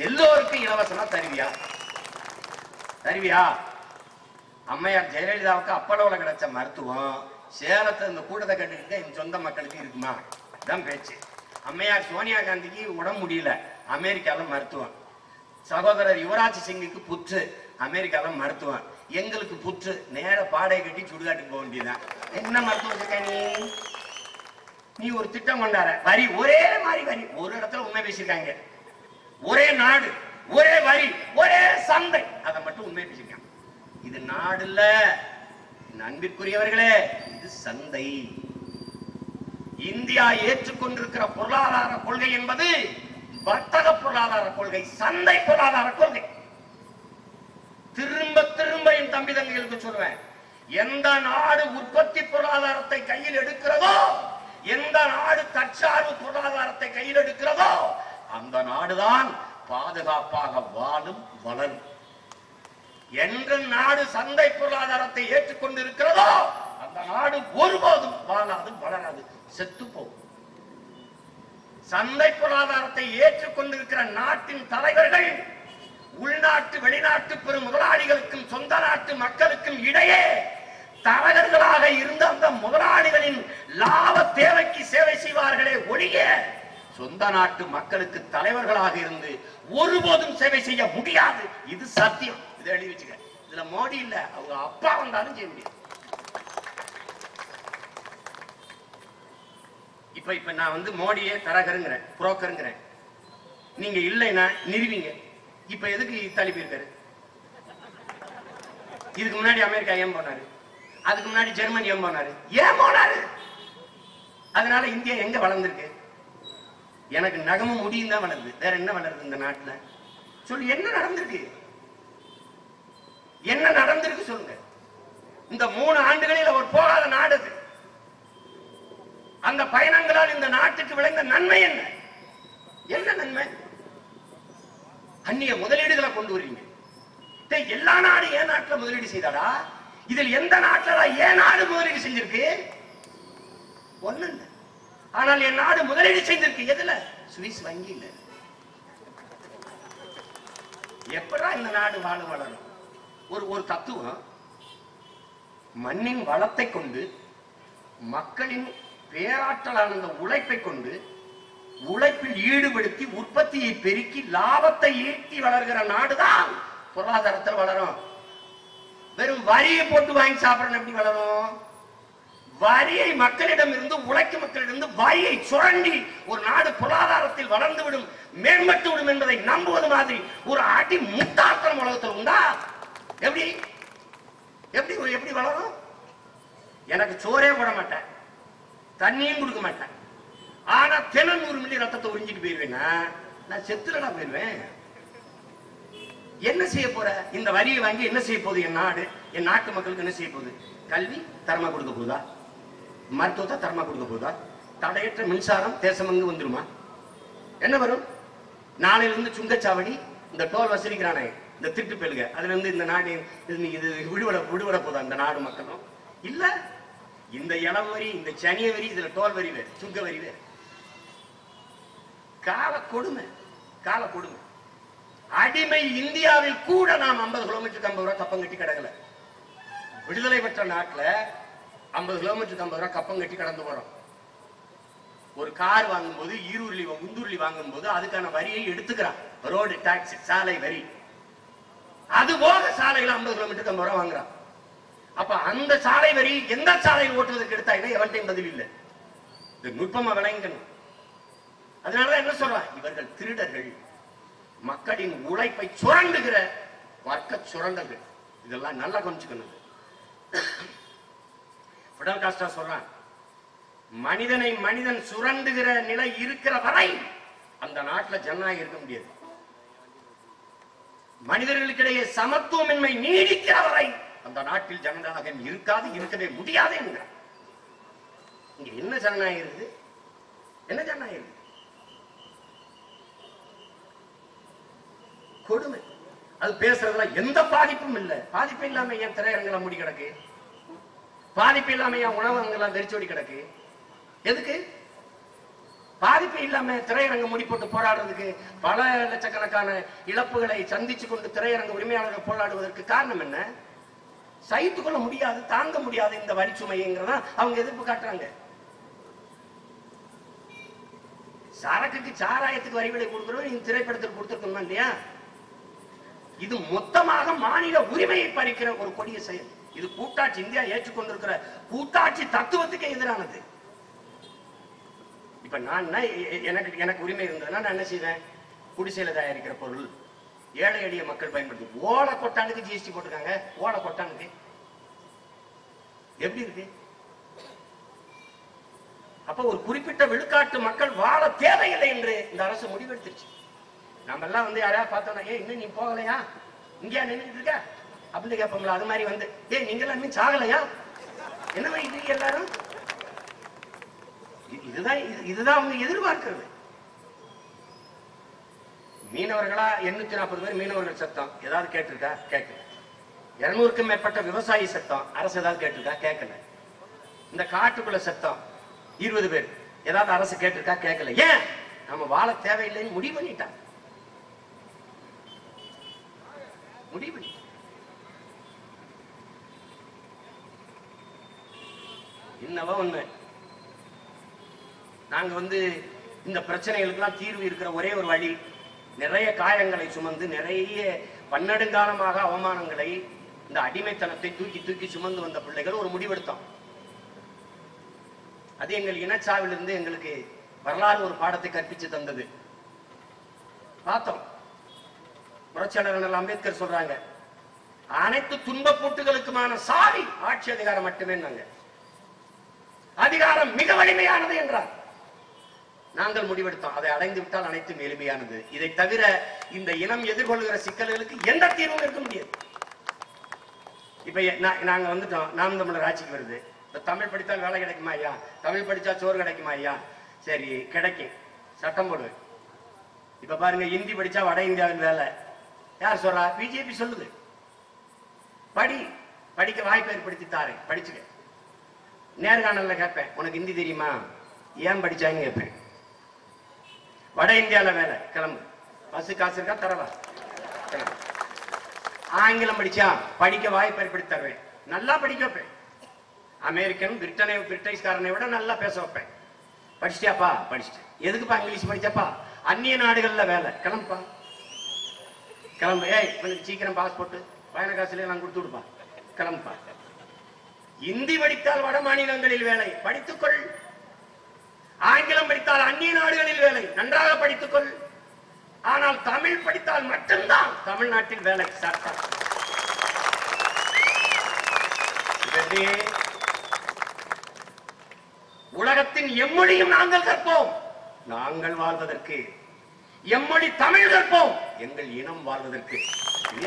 எல்லோருக்கும் இலவசமா தருவியா? தருவியா? அம்மையார் ஜெயலலிதாவுக்கு அப்பளவுல கிடைச்ச மருத்துவம் சேலத்தை இந்த கூட்டத்தை கட்டுக்கிட்டு என் சொந்த மக்களுக்கு இருக்குமா? தான் பேச்சு. அம்மையார் சோனியா காந்திக்கு உடம்பு முடியல, அமெரிக்கால மருத்துவம். சகோதரர் யுவராஜ் சிங்குக்கு புற்று, அமெரிக்கால மருத்துவம். எங்களுக்கு புற்று, நேர பாடையை கட்டி சுடுகாட்டுக்கு போக வேண்டியதான். என்ன மருத்துவம் இருக்க? நீ ஒரு திட்டம் கொண்டாட, வரி ஒரே மாதிரி வரி. ஒரு இடத்துல உண்மை பேசியிருக்காங்க. ஒரே நாடு, ஒரே வரி, ஒரே சந்தை, அதை மட்டும் உண்மை பேசியிருக்காங்க. இது நாடு இல்ல அன்பிற்குரியவர்களே, இது சந்தை. இந்தியா ஏற்றுக்கொண்டிருக்கிற பொருளாதார கொள்கை என்பது வர்த்தக பொருளாதார கொள்கை, சந்தை பொருளாதார கொள்கை. திரும்ப திரும்ப என் தம்பி தங்கைகளுக்கு சொல்லுவேன், எந்த நாடு உற்பத்தி பொருளாதாரத்தை கையில் எடுக்கிறதோ, எந்த நாடு தற்சார்பு பொருளாதாரத்தை கையில் எடுக்கிறதோ, அந்த நாடுதான் பாதுகாப்பாக வாழும் வளரும். என்ற நாடு சந்தை பொருளாதாரத்தை ஏற்றுக்கொண்டிருக்கிறதோ அந்த நாடு ஒருபோதும் வாழாது, வளராது, செத்து போகும். சந்தை பொருளாதாரத்தை ஏற்றுக்கொண்டிருக்கிற நாட்டின் தலைவர்கள் உள்நாட்டு வெளிநாட்டு பெரும் முதலாளிகளுக்கும் சொந்த நாட்டு மக்களுக்கும் இடையே தலைவர்களாக இருந்த அந்த முதலாளிகளின் லாப தேவைக்கு சேவை செய்வார்களே ஒழிய சொந்த நாட்டு மக்களுக்கு தலைவர்களாக இருந்து ஒருபோதும் சேவை செய்ய முடியாது. இது சத்தியம். இதை எழுதி வச்சுக்க. இதுல மோடி இல்ல, அவங்க அப்பா வந்தாலும் செய்ய முடியாது. இப்ப நான் வந்து மோடியே தரகருங்கிறேன், புரோக்கருங்கிறேன். நீங்க இல்லைன்னா நிறுவீங்க. இப்ப எதுக்கு இத்தாலி போயிருக்காரு? இதுக்கு முன்னாடி அமெரிக்கா ஏன் போனாரு? அதுக்கு முன்னாடி ஜெர்மனி ஏன் போனாரு? ஏன் போனாரு? அதனால இந்தியா எங்க வளர்ந்துருக்கு? எனக்கு நகமும் முடியும் தான் வளருது. வேற என்ன வளருது இந்த நாட்டுல? சொல்லு, என்ன நடந்திருக்கு? என்ன நடந்திருக்கு சொல்லுங்க. இந்த 3 ஆண்டுகளில் அவர் போகாத நாடு அது. அந்த பயணங்களால் இந்த நாட்டுக்கு விளைந்த நன்மை என்ன? என்ன நன்மை? அந்நிய முதலீடுகளை கொண்டு வரீங்க. எல்லா நாடும் ஏன் நாட்டுல முதலீடு செய்தாடா? இதில் எந்த நாட்டுல ஏன் நாடு முதலீடு செஞ்சிருக்கு? ஒண்ணு இல்ல. ஆனால் என் நாடு முதலீடு செய்திருக்கு. எதுல? சுவிஸ் வங்கி இல்ல. எப்படா இந்த நாடு வளரும்? ஒரு தத்துவம், மண்ணின் வளத்தை கொண்டு மக்களின் பேராற்றலான அந்த உழைப்பை கொண்டு உழைப்பில் ஈடுபடுத்தி உற்பத்தியை பெருக்கி லாபத்தை ஈட்டி வளர்கிற நாடுதான் பொருளாதாரத்தில் வளரும். வெறும் வரியை போட்டு வாங்கி சாப்பிடணும் எப்படி வளரும்? வரியை மக்களிடம் இருந்து, உழைக்கும் மக்களிடம் வரியை சுரண்டி ஒரு நாடு பொருளாதாரத்தில் வளர்ந்து விடும், மேம்பட்டு விடும் என்பதை நம்புவது மாதிரி ஒரு அடி முட்டாள்தனம் உலகத்தில் உண்டா? எப்படி எப்படி எப்படி வளரும்? எனக்கு சோறே போட மாட்டேன், தண்ணியும் கொடுக்க மாட்டேன், ஆனா தினம் 100 மில்லி ரத்தத்தை உறிஞ்சிட்டு போயிருவேன்னா நான் செத்துலடா போயிருவேன். என்ன செய்ய போற? இந்த வரியை வாங்கி என்ன செய்ய போகுது என் நாடு? என் நாட்டு மக்களுக்கு என்ன செய்ய போகுது? கல்வி தரமா கொடுக்க போதா? மருத்துவத்தை தரமா கொடுக்க போதா? தடையற்ற மின்சாரம் தேசமங்கு வந்துருமா? என்ன வரும்? நாளையில இருந்து சுங்கச்சாவடி, இந்த டோல் வசூலிக்கிறானே இந்த திட்டு பெருக, அதுல இருந்து இந்த நாடு இது விடுபட போதா இந்த நாடு மக்களும்? இல்ல, இந்த இளம் வரி, இந்த சனிய வரி, இதுல டோல் வரி வேறு, சுங்க வரி வேறு. கால கொடுமை, கால கொடுமை. அடிமை இந்தியாவில் கூட நாம் 50 கிலோமீட்டருக்கு 50 ரூபாய் கப்பம் கட்டி கிடக்கல. விடுதலை பெற்ற நாட்டுல 50 கிலோமீட்டருக்கு 50 ரூபாய் கப்பம் கட்டி கடந்து போறோம். ஒரு கார் வாங்கும் போது, முந்துருளி வாங்கும் போது அதுக்கான வரியை எடுத்துக்கிறான். ரோடு டாக்ஸ், சாலை வரி. அது போக சாலையில 50 கிலோமீட்டருக்கு 50 ரூபாய் வாங்குறான். அப்ப அந்த சாலை வரி எந்த சாலையில் ஓட்டுவதற்கு எடுத்தாங்கன்னா எவன்டையும் பதில் இல்லை. இது நுட்பமா விளங்கணும். அதனாலதான் என்ன சொல்றான்? இவர்கள் திருடர்கள், மக்களின் உழைப்பை சுரண்டுகிற வர்க்க சுரண்டர்கள். இதெல்லாம் நல்லா கொஞ்சிக்கணும். பிடல் காஸ்ட்ரோ சொல்றான், மனிதனை மனிதன் சுரண்டுகிற நிலை இருக்கிற வரை அந்த நாட்டில் ஜனநாயகம் இருக்க முடியாது. மனிதர்களுக்கிடையே சமத்துவமின்மை நீடிக்கிற வரை அந்த நாட்டில் ஜனநாயகம் இருக்காது, இருக்கவே முடியாது என்கிறார். இங்க என்ன ஜனநாயகம் இருக்குது? என்ன ஜனநாயகம்? கொடுமை. அது பேசுறதுல எந்த பாதிப்பும் இல்லை. பாதிப்பு இல்லாம ஏன் திரையரங்கெல்லாம் மூடி கிடக்கு? பாதிப்பு இல்லாம ஏன் உணவகங்கள்லாம் வெறிச்சோடி கிடக்கு? எதுக்கு? பாதிப்பு இல்லாம திரையரங்க மூடி போட்டு போராடுறதுக்கு, பல லட்சக்கணக்கான இழப்புகளை சந்திச்சு கொண்டு திரையரங்க உரிமையாளர்கள் போராடுவதற்கு காரணம் என்ன? சகித்துக் கொள்ள முடியாது, தாங்க முடியாது இந்த வரி சுமைங்கிறதா அவங்க எதிர்ப்பு காட்டுறாங்க. சரக்குக்கு சாராயத்துக்கு வரி விலை கொடுக்கிறோம், இந்த திரைப்படத்துக்கு கொடுத்துருக்கோம் இல்லையா? இது மொத்தமாக மாநில உரிமையை பறிக்கிற ஒரு கொடிய செயல். இது கூட்டாட்சி, இந்தியா ஏற்றுக்கொண்டிருக்கிற கூட்டாட்சி தத்துவத்துக்கு எதிரானது. இப்ப நான் எனக்கு உரிமை இருந்ததுன்னா நான் என்ன செய்வேன்? குடிசையில தயாரிக்கிற பொருள் ஏழை எளிய மக்கள் பயன்படுத்தி, ஓலை கொட்டானுக்கு ஜிஎஸ்டி போட்டிருக்காங்க. ஓலை கொட்டானுக்கு எப்படி இருக்கு? அப்ப ஒரு குறிப்பிட்ட விழுக்காட்டு மக்கள் வாழ தேவையில்லை என்று இந்த அரசு முடிவெடுத்துருச்சு. நம்ம எல்லாம் வந்து யாரையா பார்த்தோம்னா, இன்னும் நீ போகலையா, இங்கேயா நின்றுட்டு இருக்க அப்படின்னு கேட்போம்ல. அது மாதிரி வந்து, நீங்க எல்லாம் இன்னும் சாகலையா, என்ன இது எல்லாரும்? இதுதான் அவங்க எதிர்பார்க்கிறது. மீனவர்களா 840 பேர் மீனவர்கள் சத்தம் ஏதாவது கேட்டிருக்கா? கேட்கல. 200க்கும் மேற்பட்ட விவசாயி சத்தம் அரசு ஏதாவது கேட்டிருக்கா? கேட்கல. இந்த காட்டுக்குள்ள சத்தம் 20 பேர் ஏதாவது அரசு கேட்டிருக்கா? கேட்கல. ஏன்? நம்ம வாழ தேவையில்லைன்னு முடிவு பண்ணிட்டாங்க. முடிவு என்னவா உண்மை? நாங்க வந்து இந்த பிரச்சனைகளுக்கெல்லாம் தீர்வு இருக்கிற ஒரே ஒரு வழி, நிறைய காயங்களை சுமந்து, நிறைய பன்னெடுங்காலமாக அவமானங்களை, இந்த அடிமைத்தனத்தை தூக்கி தூக்கி சுமந்து வந்த பிள்ளைகள் ஒரு முடிவெடுத்தோம். அது எங்கள் இனச்சாவிலிருந்து எங்களுக்கு வரலாறு ஒரு பாடத்தை கற்பிச்சு தந்தது. பார்த்தோம். புரட்சியாளர் அம்பேத்கர் சொல்றாங்க, அனைத்து துன்ப பூட்டுகளுக்குமான சாவி ஆட்சி அதிகாரம் மட்டுமே. அதிகாரம் மிக வலிமையானது என்றார். நாங்கள் முடிவெடுத்தோம், அதை அடைந்து விட்டால் அனைத்தும் எளிமையானது. இதை தவிர இந்த இனம் எதிர்கொள்கிற சிக்கல்களுக்கு எந்த தீர்வும் இருக்க முடியாது. இப்ப நாங்க வந்துட்டோம், நாம் தமிழர் ஆட்சிக்கு வருது. இப்ப தமிழ் படித்தால் வேலை கிடைக்குமா ஐயா? தமிழ் படிச்சா சோறு கிடைக்குமா ஐயா? சரி, கிடைக்கும், சட்டம் போடுவேன். இப்ப பாருங்க, ஹிந்தி படிச்சா வட இந்தியாவில் வேலை. யார் சொல்றா? பிஜேபி சொல்லுது. படிக்க வாய்ப்பு ஏற்படுத்தி தாரேன், படிச்சுக்க. நேர்காணல்ல கேட்பேன், உனக்கு ஹிந்தி தெரியுமா, ஏன் படிச்சாங்கன்னு கேட்பேன். வட இந்தியாவில் வேலை, கிளம்பு, பஸ் காசு இருக்கா, தரவா. ஆங்கிலம் படிச்சா படிக்க வாய்ப்பு ஏற்படுத்தி தருவேன், நல்லா படிக்க வைப்பேன். அமெரிக்கன் பிரிட்டிஷ்காரனை விட நல்லா பேச வைப்பேன். படிச்சிட்டியாப்பா? படிச்சுட்டு. எதுக்குப்பா இங்கிலீஷ் படிச்சாப்பா? அந்நிய நாடுகள்ல வேலை, கிளம்புப்பா, கிளம்பு. கொஞ்சம் சீக்கிரம் பாஸ்போர்ட் பயண காசுல நான் கொடுத்து விடுப்பா, கிளம்புப்பா. இந்தி படித்தால் வட மாநிலங்களில் வேலை, படித்துக்கொள். ஆங்கிலம் படித்தால் அந்நிய நாடுகளில் வேலை, நன்றாக படித்துக்கொள். ஆனால் தமிழ் படித்தால் மட்டும்தான் தமிழ்நாட்டில் வேலை. சட்டம். உலகத்தின் எம்மொழியும் நாங்கள் கற்போம், நாங்கள் வாழ்வதற்கு. எம்மொழி தமிழ் கற்போம், எங்கள் இனம் வாழ்வதற்கு.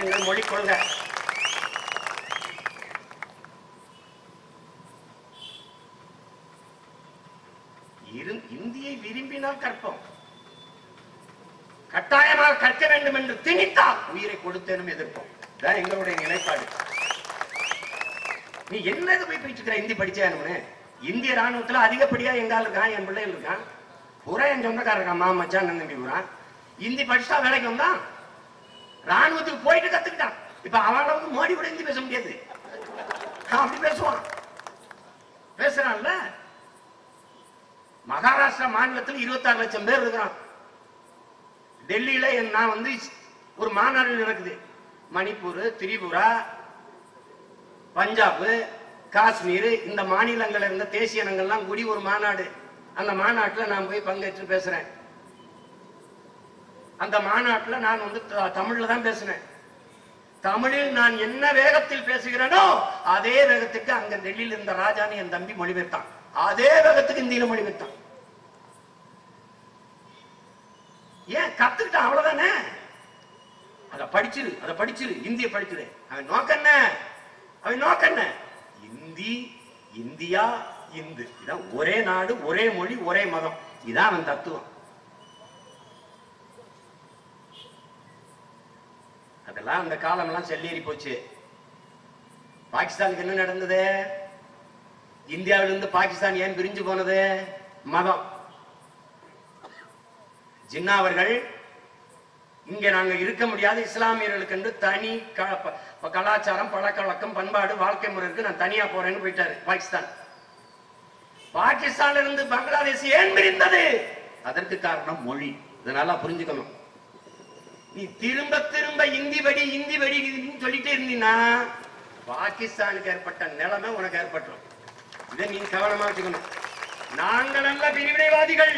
எங்கள் மொழி கொள்கை. இந்தியை விரும்பினால் கற்போம், கட்டாயமாக கற்க வேண்டும் என்று திணித்தால் உயிரை கொடுத்தேனும் எதிர்ப்போம். தான் எங்களுடைய நிலைப்பாடு. நீ என்னது போய் பேச்சுக்கிற இந்தி படிச்சேன்னு? இந்திய ராணுவத்துல அதிகப்படியா எங்கால் இருக்கான், என் பிள்ளைகள் இருக்கான், பூரா என் சொந்தக்கார இருக்கான், மாமா மச்சான் தம்பி பூரா இந்தி படிச்சா வேலைக்கு வந்தான், ராணுவத்துக்கு போயிட்டு கத்துக்கிட்டான். இப்ப அவனுக்கு மோடி கூட இந்தி பேச முடியாது, அப்படி பேசுவான். பேசுறான்ல. மகாராஷ்டிரா மாநிலத்தில் 26 லட்சம் பேர் இருக்கிறான். டெல்லியில நான் வந்து ஒரு மாநாடு நடக்குது. மணிப்பூர், திரிபுரா, பஞ்சாப், காஷ்மீர் இந்த மாநிலங்கள் இருந்த தேசிய இனங்கள்லாம் கூடி ஒரு மாநாடு. அந்த மாநாட்டில் நான் போய் பங்கேற்று பேசுறேன். அந்த மாநாட்டில் நான் வந்து தமிழ்ல தான் பேசுறேன். தமிழில் நான் என்ன வேகத்தில் பேசுகிறேனோ அதே வேகத்துக்கு அங்க டெல்லியில் இருந்த ராஜானி என் தம்பி மொழிபெயர்த்தான். அதே வேகத்துக்கு இந்தியில மொழிபெயர்த்தான். ஏன் கத்துக்கிட்டான், அவ்வளவுதானே. அதை படிச்சிரு, இந்திய படிச்சிரு. அவன் நோக்கண்ண இந்தி, இந்தியா, இந்து, இதான் ஒரே நாடு, ஒரே மொழி, ஒரே மதம். இதான் அவன் தத்துவம். அதெல்லாம் அந்த காலம் எல்லாம் செல்லேறி போச்சு. பாகிஸ்தானுக்கு என்ன நடந்தது? இந்தியாவிலிருந்து பாகிஸ்தான் ஏன் பிரிஞ்சு போனது? மதம். ஜின்னா அவர்கள் இங்க நாங்க இருக்க முடியாது, இஸ்லாமியர்களுக்கு என்று தனி கலாச்சாரம், பழக்கவழக்கம், பண்பாடு, வாழ்க்கை முறை இருக்கு, நான் தனியா போறேன்னு போயிட்டாரு பாகிஸ்தான். பாகிஸ்தான்ல இருந்து பங்களாதேஷ் ஏன் பிரிந்தது? அதற்கு காரணம் மொழி. இதனால புரிஞ்சுக்கணும். நீ திரும்ப திரும்ப இந்தி வடி சொல்லிட்டே இருந்தீங்கன்னா பாகிஸ்தானுக்கு ஏற்பட்ட நிலைமை உனக்கு ஏற்பட்டுரும். இதை நீ கவனமா வச்சுக்கணும். நாங்கள் அல்ல பிரிவினைவாதிகள்.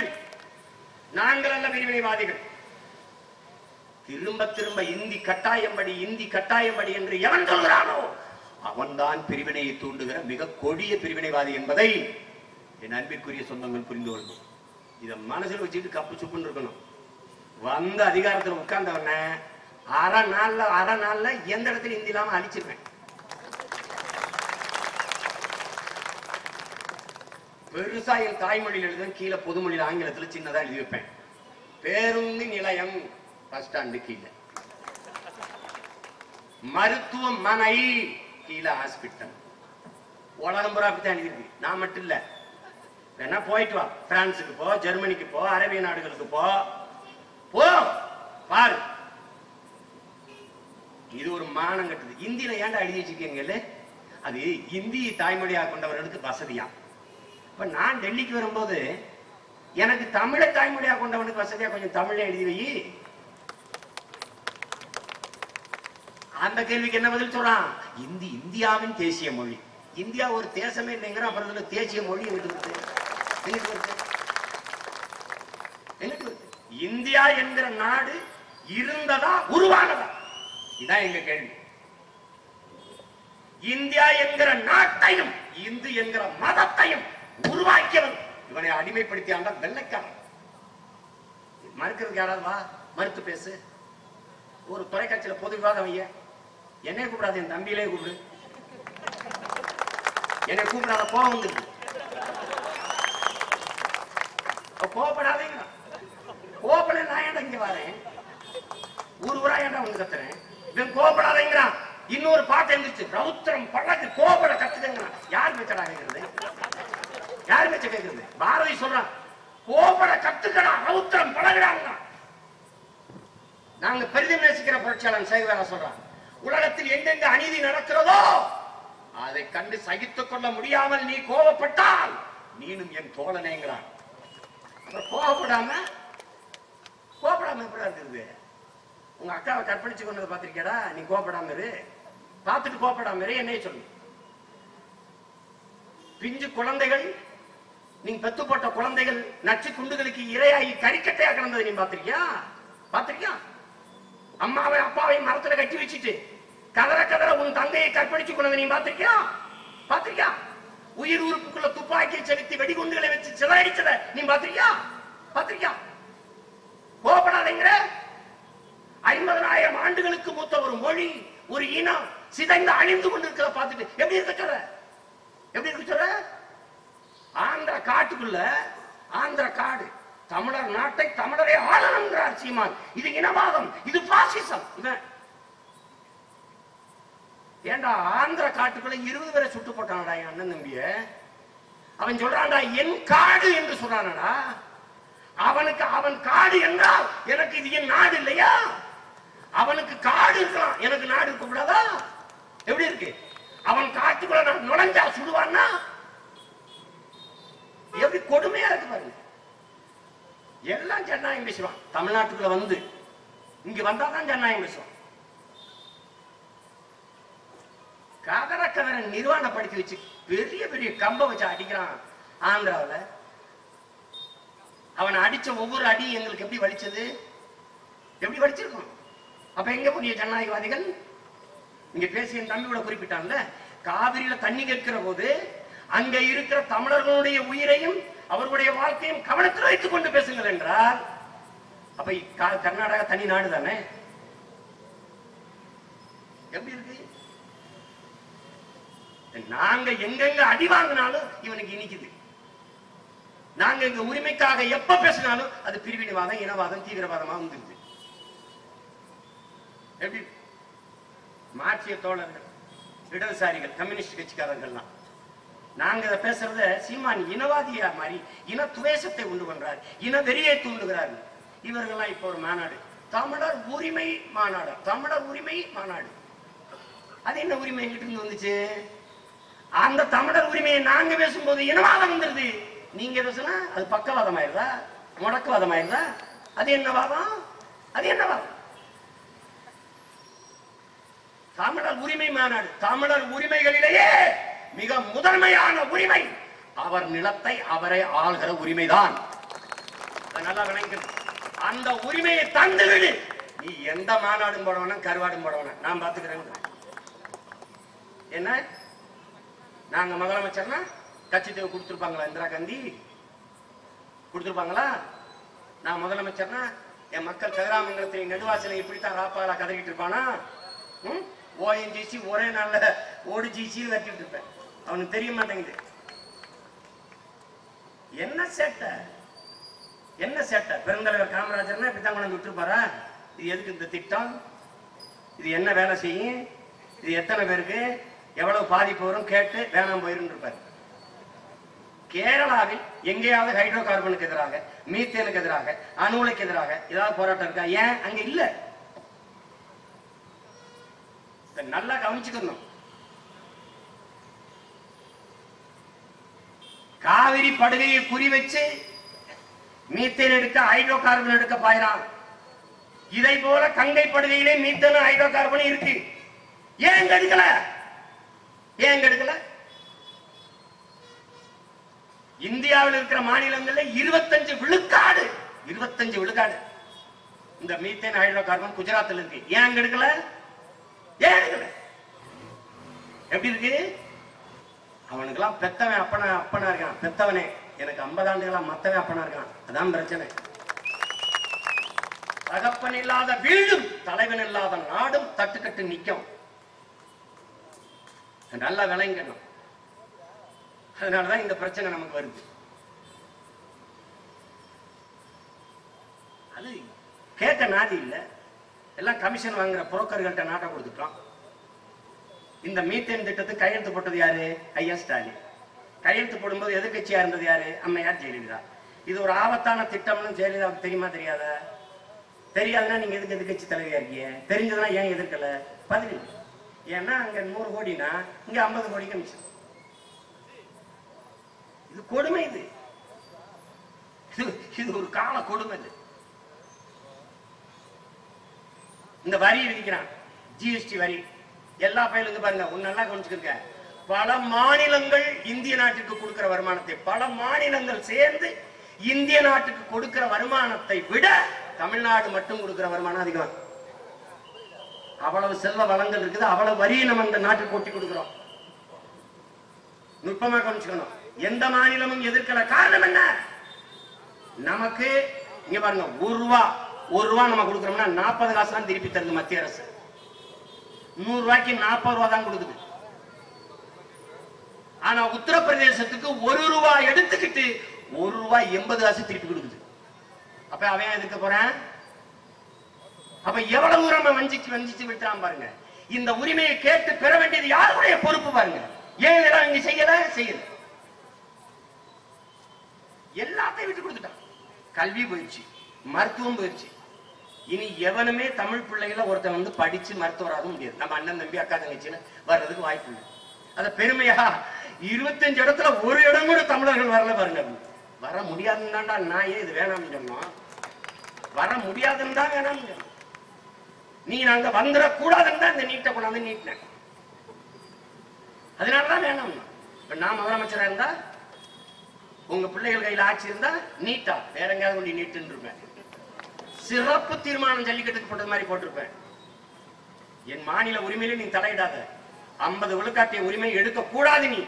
திரும்ப திரும்ப இந்தி கட்டாயம்படி என்று எவன் சொல்கிறானோ அவன்தான் பிரிவினையை தூண்டுகிற மிக கொடிய பிரிவினைவாதி என்பதை என் அன்பிற்குரிய சொந்தங்கள் புரிந்து கொள்ளணும். இதை மனசில் வச்சுட்டு கப்பு சுப்புன்னு இருக்கணும். வந்த அதிகாரத்தில் உட்கார்ந்தவன அரை நாள்ல எந்த இடத்துல இந்தி இல்லாம அழிச்சிருவேன். பெருசா என் தாய்மொழியில் எழுத கீழே பொதுமொழியில் ஆங்கிலத்தில் சின்னதா எழுதி வைப்பேன். பேருந்து நிலையம் பஸ் ஸ்டாண்டு கீழே, மருத்துவமனை கீழே ஹாஸ்பிட்டல். உலகம் பூரா அப்படித்தான் எழுதிருக்கு. நான் மட்டும் இல்ல, வேணா போயிட்டு வா, பிரான்ஸுக்கு போ, ஜெர்மனிக்கு போ, அரேபிய நாடுகளுக்கு போ பாரு. இது ஒரு மானம் கட்டுது. இந்தியில ஏன்டா எழுதி வச்சிருக்கீங்க? அது இந்தி தாய்மொழியாக கொண்டவர்களுக்கு வசதியா. இப்ப நான் டெல்லிக்கு வரும்போது எனக்கு தமிழை தாய்மொழியாக கொண்டவனுக்கு வசதியா கொஞ்சம் தமிழை எழுதி வை. அந்த கேள்விக்கு என்ன பதில் சொல்றான்? இந்தி இந்தியாவின் தேசிய மொழி. இந்தியா ஒரு தேசமே இல்லைங்கிற, அப்புறம் தேசிய மொழி இந்தியா என்கிற நாடு இருந்ததா உருவானதா? இதான் எங்க கேள்வி. இந்தியா என்கிற நாட்டையும் இந்து என்கிற மதத்தையும் உருவாக்கியவன் இவனை அடிமைப்படுத்தி ஆண்டால் வெள்ளைக்காரன். மறுக்கிறதுக்கு யாராவது வா, மறுத்து பேசு. ஒரு தொலைக்காட்சியில பொது விவாதம் வைய. என்னை கூப்பிடாது, என் தம்பியிலே கூப்பிடு. என்னை கூப்பிடாத, கோபம் வந்துருக்கு. கோபப்படாதீங்க. கோபப்பட நான் ஏன்டா இங்க வரேன்? ஊரா ஏன்டா வந்து கத்துறேன்? இவன் கோபப்படாதீங்கிறான். இன்னொரு பாட்டு இருந்துச்சு, ரவுத்திரம் பழகு கோபப்பட கத்துக்கிறான். யார் பேச்சடா கேட்கறது? யார் பேச்ச கேட்கறது? பாரதி சொல்றான், கோபப்பட கத்துக்கடா, ரவுத்திரம் பழகுறாங்க. நாங்க பெரிதும் நேசிக்கிற புரட்சியாளன் சேகுவேரா சொல்றான், உலகத்தில் எங்கெங்க அநீதி நடக்கிறதோ அதை கண்டு சகித்துக் கொள்ள முடியாமல் நீ கோபப்பட்டால் நீனும் என் தோழனேங்கிறான். கோபப்படாம எப்படி இருக்குது? உங்க அக்காவை கற்பழிச்சு கொண்டதை பார்த்திருக்கேடா? நீ கோபப்படாம இரு, பார்த்துட்டு கோபப்படாம இரு. என்னைய சொல்லு. பிஞ்சு குழந்தைகள், நீங்க பெத்து போட்ட குழந்தைகள் நச்சு குண்டுகளுக்கு இரையாகி கறிக்கட்டையா கிடந்ததை நீ பார்த்திருக்கியா? அம்மாவை அப்பாவையும் மரத்துல கட்டி வச்சுட்டு கதற உன் தந்தையை கற்பழிச்சு கொண்டதை நீ பார்த்திருக்கியா? உயிர் உறுப்புக்குள்ள துப்பாக்கியை செலுத்தி வெடிகுண்டுகளை வச்சு சிதறடிச்சதை நீ பார்த்திருக்கியா? கோபப்படாதீங்க. 50,000 ஆண்டுகளுக்கு மூத்த ஒரு மொழி, ஒரு இனம் சிதைந்து அழிந்து கொண்டிருக்கிற பார்த்துட்டு எப்படி இருக்க சொல்ற? எப்படி இருக்க சொல்ற? ஆந்திர காட்டுக்குள்ள, ஆந்திர காடு, தமிழர் நாட்டை தமிழரை ஆளணுங்கிறார் சீமான். இது இனவாதம், இது பாசிசம். ஏண்டா ஆந்திர காட்டுக்குள்ள 20 பேரை சுட்டு போட்டானடா என் அண்ணன் தம்பிய. அவன் சொல்றான்டா என் காடு என்று சொல்றானடா. அவனுக்கு அவன் காடு என்றால் எனக்கு இது என் நாடு இல்லையா? அவனுக்கு காடு இருக்கலாம், எனக்கு நாடு இருக்க கூடாதா? எப்படி இருக்கு? அவன் காட்டுக்குள்ள நான் நுழைஞ்சா சுடுவான்னா எப்படி கொடுமையா இருக்கு பாருங்க. எல்லாம் ஜனநாயகம் பேசுவான். தமிழ்நாட்டுக்குள்ள வந்து இங்க வந்தாதான் ஜனநாயகம் பேசுவான். கதற கதற நிர்வாணப்படுத்தி வச்சு பெரிய பெரிய கம்ப வச்சு அடிக்கிறான் ஆந்திராவில். அவன் அடிச்ச ஒவ்வொரு அடியும் எங்களுக்கு எப்படி வலிச்சது? எப்படி வலிச்சிருக்கும்? அப்ப எங்க புதிய ஜனநாயகவாதிகள்? இங்க பேசிய தம்பியோட குறிப்பிட்டான்ல, காவிரியில தண்ணி கேட்கிற போது அங்க இருக்கிற தமிழர்களுடைய உயிரையும் அவர்களுடைய வாழ்க்கையும் கவனத்தில் வைத்துக் கொண்டு பேசுங்கள் என்றால், அப்ப கர்நாடகா தனி நாடு தானே? எப்படி இருக்கு? நாங்க எங்கெங்க அடி வாங்கினாலும் இவனுக்கு இனிக்குது. நாங்க எங்க உரிமைக்காக எப்ப பேசினாலும் அது பிரிவினைவாதம், இனவாதம், தீவிரவாதமா வந்துருது. எப்படி மாற்றிய தோழர்கள், இடதுசாரிகள், கம்யூனிஸ்ட் கட்சிக்காரர்கள்லாம் நாங்க இதை பேசுறத சீமான் இனவாதியா மாறி இன துவேஷத்தை உண்டு பண்றார், இன வெறியை தூண்டுகிறார். இவர்கள்லாம் இப்ப ஒரு மாநாடு, தமிழர் உரிமை மாநாடு, தமிழர் உரிமை மாநாடு. அது என்ன உரிமை எங்கிட்ட இருந்து வந்துச்சு? அந்த தமிழர் உரிமையை நாங்க பேசும்போது இனவாதம் வந்துருது. நீங்க பேசுனா அது பக்கவாதம் ஆயிருதா, முடக்குவாதம் ஆயிருதா? அது என்ன வாதம்? அது என்ன வாதம்? தமிழர் உரிமை மாநாடு, தமிழர் உரிமைகளிலேயே மிக முதன்மையான உரிமை அவர் நிலத்தை அவரை ஆள்கிற உரிமைதான். நல்லா விளங்கணும். அந்த உரிமையை தந்துவிடு. நீ எந்த மாநாடும் போடவன, கருவாடும் போடவன, நான் பாத்துக்கிறேன். என்ன நாங்க முதலமைச்சர்னா கட்சி தேவை கொடுத்துருப்பாங்களா? இந்திரா காந்தி கொடுத்துருப்பாங்களா? நான் முதலமைச்சர்னா என் மக்கள் கதிராமங்கலத்தில் நெடுவாசலை இப்படித்தான் ராப்பாலா கதறிட்டு இருப்பானா? ஓஎன்ஜிசி ஒரே நாள்ல ஓடிஜிசி கட்டிட்டு இருப்பேன். அவனுக்கு தெரிய மாட்டேங்குது. என்ன சேட்டை, என்ன சேட்டை? பெருந்தலைவர் காமராஜர்னா இப்படித்தான் கொண்டு விட்டுருப்பாரா? இது எதுக்கு இந்த திட்டம்? இது என்ன வேலை செய்யும்? இது எத்தனை பேருக்கு எவ்வளவு பாதிப்பு வரும் கேட்டு வேணாம் போயிருந்து இருப்பார். கேரளாவில் எங்கேயாவது ஹைட்ரோ கார்பனுக்கு எதிராக, மீத்தேனுக்கு எதிராக, அணுவுலைக்கு எதிராக ஏதாவது போராட்டம் இருக்கா? ஏன் அங்க இல்ல? நல்லா கவனிச்சுக்கணும். காவிரி படுகையை குறி வச்சு மீத்தேன் எடுக்க, ஹைட்ரோ கார்பன் எடுக்க பாயிறான். இதை போல கங்கை படுகையிலே மீத்தேன், ஹைட்ரோ கார்பன் இருக்கு. ஏன் எடுக்கல? ஏன் எடுக்கல? இந்தியாவில் இருக்கிற மாநிலங்களில் 25 விழுக்காடு, 25 விழுக்காடு இந்த மீத்தேன், ஹைட்ரோ கார்பன் குஜராத்தில் இருக்கு. ஏன் எடுக்கல? ஏன் எடுக்கல? எப்படி இருக்கு? அவனுக்கெல்லாம் பெத்தவன் அப்பனா இருக்கான். பெத்தவனே எனக்கு 50 ஆண்டுகளா மத்தவன் அப்பனா இருக்கான். அதான் பிரச்சனை. தகப்பன் இல்லாத வீடும், தலைவன் இல்லாத நாடும் தட்டுக்கட்டு நிற்கும். நல்லா விளங்கணும். அதனாலதான் இந்த பிரச்சனை நமக்கு வருது. அது கேட்க நாதி இல்ல. எல்லாம் கமிஷன் வாங்குற புரோக்கர்கள்ட்ட நாட்டை கொடுத்துட்டோம். இந்த மீத்தேன் திட்டத்துக்கு கையெழுத்து போட்டது யாரு? ஐயா ஸ்டாலின். கையெழுத்து போடும்போது எதிர்கட்சியா இருந்தது யாரு? அம்மையார் ஜெயலலிதா. இது ஒரு ஆபத்தான திட்டம்னு ஜெயலலிதாவுக்கு தெரியுமா தெரியாதா? தெரியாதுன்னா நீங்க எதுக்கு எதிர்கட்சி தலைவியா இருக்கீங்க? தெரிஞ்சதுன்னா ஏன் எதிர்க்கல? பதில். ஏன்னா அங்க 100 கோடினா இங்க 50 கோடி கமிஷன். இது கொடுமை. இது ஒரு கால கொடுமை. இந்த வரி விதிக்கிறான், ஜிஎஸ்டி வரி. எல்லா பயிலுங்க பாருங்க, நல்லா கவனிச்சுக்க. பல மாநிலங்கள் இந்திய நாட்டுக்கு கொடுக்கிற வருமானத்தை, பல மாநிலங்கள் சேர்ந்து இந்திய நாட்டுக்கு கொடுக்கிற வருமானத்தை விட தமிழ்நாடு மட்டும் கொடுக்கிற வருமானம் அதிகம். அவ்வளவு செல்வ வளங்கள் இருக்குது, அவ்வளவு வரியை நம்ம இந்த நாட்டுக்கு கொட்டி கொடுக்கிறோம். நுட்பமா கவனிச்சுக்கணும். எந்த மாநிலமும் எதிர்க்கல. காரணம் என்ன? நமக்கு இங்க பாருங்க, 1 ரூபா ரூபா நம்ம கொடுக்குறோம்னா 40 காசு தான் திருப்பி தருது மத்திய அரசு. 100 ரூபாய்க்கு 40 ரூபா தான் கொடுக்குது. ஆனா உத்தரப்பிரதேசத்துக்கு 1 ரூபாய் எடுத்துக்கிட்டு 1 ரூபாய் 80 காசு திருப்பி கொடுக்குது. அப்ப அவன் எதுக்கு போறான்? அப்ப எவ்வளவு தூரம் வஞ்சிச்சு விட்டான் பாருங்க. இந்த உரிமையை கேட்டு பெற வேண்டியது யாருடைய பொறுப்பு பாருங்க. ஏன் இதெல்லாம் இங்க செய்யல? எல்லாத்தையும் விட்டு கொடுத்துட்டான். கல்வி போயிடுச்சு, மருத்துவம் போயிடுச்சு. இனி எவனுமே தமிழ் பிள்ளைகளை ஒருத்தன் வந்து படிச்சு மருத்துவராக முடியாது. நம்ம அண்ணன் தம்பி அக்கா தங்கச்சின்னு வர்றதுக்கு வாய்ப்பு இல்லை. அத பெருமையா 25 இடத்துல ஒரு இடம் கூட தமிழர்கள் வரல பாருங்க. வர முடியாதுன்னு தான்டா நான் ஏன் இது வேணாம்னு சொன்னோம். வர முடியாதுன்னு தான் வேணாம்னு சொன்னோம். நீ நாங்க வந்துடக்கூடாதுன்னு தான் இந்த நீட்டை கொண்டாந்து நீட்டினேன். அதனாலதான் வேணாம். இப்ப நான் முதலமைச்சரா இருந்தா உங்க பிள்ளைகள் கையில ஆட்சி இருந்தா நீட்டா வேற எங்கேயாவது கொண்டு நீட்டுன்னு இருப்பேன். சிறப்பு தீர்மானம் ஜல்லிக்கட்டுக்கு போட்டது மாதிரி போட்டிருப்பேன். என் மாநில உரிமையில நீ தலையிடாத. 50 விழுக்காட்டிய உரிமை எடுக்க கூடாது. நீ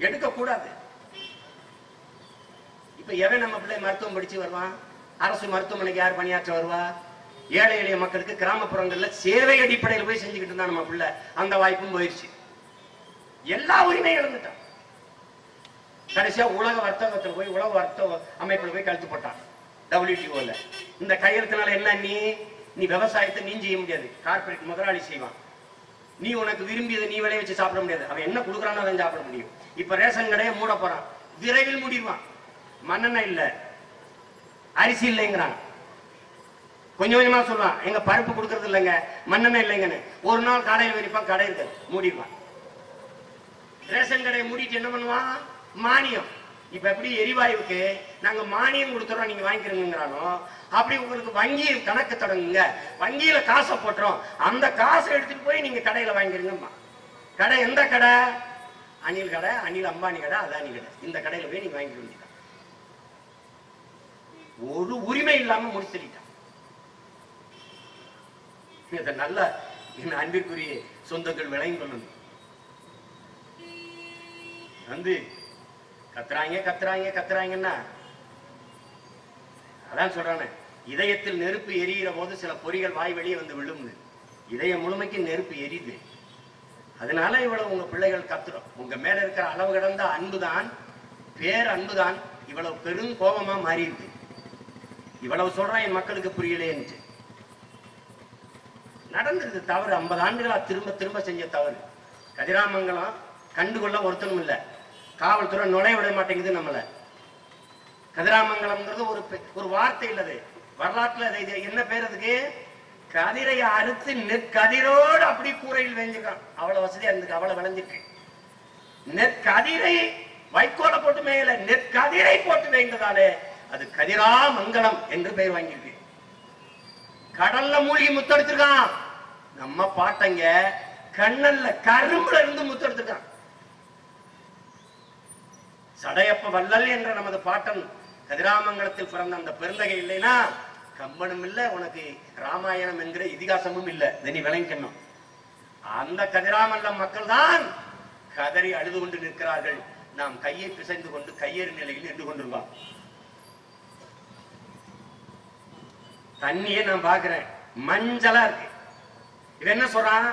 எடுக்க கூடாது. இப்ப எவன் நம்ம பிள்ளை மருத்துவம் படிச்சு வருவான்? அரசு மருத்துவமனைக்கு யார் பணியாற்ற வருவா? ஏழை எளிய மக்களுக்கு கிராமப்புறங்கள்ல சேவை அடிப்படையில் போய் செஞ்சுக்கிட்டு இருந்தா நம்ம பிள்ளை. அந்த வாய்ப்பும் போயிடுச்சு. எல்லா உரிமையும் இழந்துட்டான். கடைசியா உலக வர்த்தகத்தில் போய் உலக வர்த்தக அமைப்புல போய் கழுத்து போட்டான். WTO இந்த கையெழுத்தினால என்ன? நீ விவசாயத்தை நீ செய்ய முடியாது. கார்பரேட் முதலாளி செய்வான். நீ உனக்கு விரும்பியதை நீ விளைய வச்சு சாப்பிட முடியாது. அவன் என்ன கொடுக்குறான்னு அதை சாப்பிட முடியும். இப்ப ரேஷன் கடையை மூட போறான். விரைவில் மூடிடுவான். மண்ணெண்ணெய் இல்ல, அரிசி இல்லைங்கிறான். கொஞ்சம் கொஞ்சமா சொல்லுவான், எங்க பருப்பு கொடுக்கறது இல்லைங்க, மண்ணெண்ணெய் இல்லைங்கன்னு. ஒரு நாள் கடையில் வெறிப்பான், கடை இருக்காது, மூடிடுவான். ரேஷன் கடையை மூடிட்டு என்ன பண்ணுவான்? மானியம். இப்ப எப்படி எரிவாயுக்கு நாங்க மானியம் கொடுத்துறோம் நீங்க வாங்கிக்கிறீங்கிறானோ அப்படி உங்களுக்கு வங்கி கணக்கு தொடங்குங்க, வங்கியில காசை போட்டுறோம், அந்த காசை எடுத்துட்டு போய் நீங்க கடையில வாங்கிக்கிறீங்கம்மா. கடை எந்த கடை? அனில் கடை, அனில் அம்பானி கடை, அதானி கடை. இந்த கடையில போய் நீங்க வாங்கிக்க வேண்டியதான். ஒரு உரிமை இல்லாம முடிச்சிட்டான். இதை நல்ல அன்பிற்குரிய சொந்தங்கள் விளங்கி கொள்ளணும். வந்து கத்துறாங்கன்னா அதான் சொல்றானே, இதயத்தில் நெருப்பு எரிகிற போது சில பொறிகள் வாய் வெளியே வந்து விழும். இதயம் முழுமைக்கு நெருப்பு எரியுது. அதனால இவ்வளவு உங்க பிள்ளைகள் கத்துறோம். உங்க மேல இருக்கிற அளவு கடந்த அன்புதான், பேர் அன்புதான் இவ்வளவு பெரும் கோபமா மாறிடுது. இவ்வளவு சொல்றான் என் மக்களுக்கு புரியலேன்னு. நடந்திருக்கு தவறு. 50 ஆண்டுகளா திரும்ப திரும்ப செஞ்ச தவறு. கதிராமங்கலம் கண்டுகொள்ள ஒருத்தனும் இல்ல. காவல்துறை நுழைய விட மாட்டேங்குது நம்மள. கதிராமங்கலம்ங்கிறது ஒரு வார்த்தை இல்லது. வரலாற்றுல என்ன பேர் அதுக்கு? கதிரை அறுத்து நெற்கதிரோடு அப்படி கூரையில் வேஞ்சிருக்கான். அவ்வளவு வசதியா இருந்துருக்கு, அவ்வளவு விளைஞ்சிருக்கு. நெற்கதிரை வைக்கோல போட்டு மேல நெற்கதிரை போட்டு வேண்டதாலே அது கதிராமங்கலம் என்று பெயர் வாங்கியிருக்கு. கடல்ல மூழ்கி முத்தெடுத்திருக்கான். நம்ம பாட்டங்க கண்ணல்ல கரும்புல இருந்து முத்தெடுத்திருக்கான். சடையப்ப வள்ளல் என்ற நமது பாட்டன் கதிராமங்கலத்தில் பிறந்த அந்த பெருந்தகை இல்லைன்னா கம்பனும் இல்ல, உனக்கு ராமாயணம் என்கிற இதிகாசமும் இல்ல. நீ விளங்கணும். அந்த கதிராமங்கலம் மக்கள் தான் கதறி அழுது கொண்டு நிற்கிறார்கள். நாம் கையை பிசைந்து கொண்டு கையேறு நிலையில் நின்று கொண்டிருக்கோம். தண்ணியை நான் பாக்குறேன், மஞ்சளா இருக்கு. இது என்ன சொல்றான்?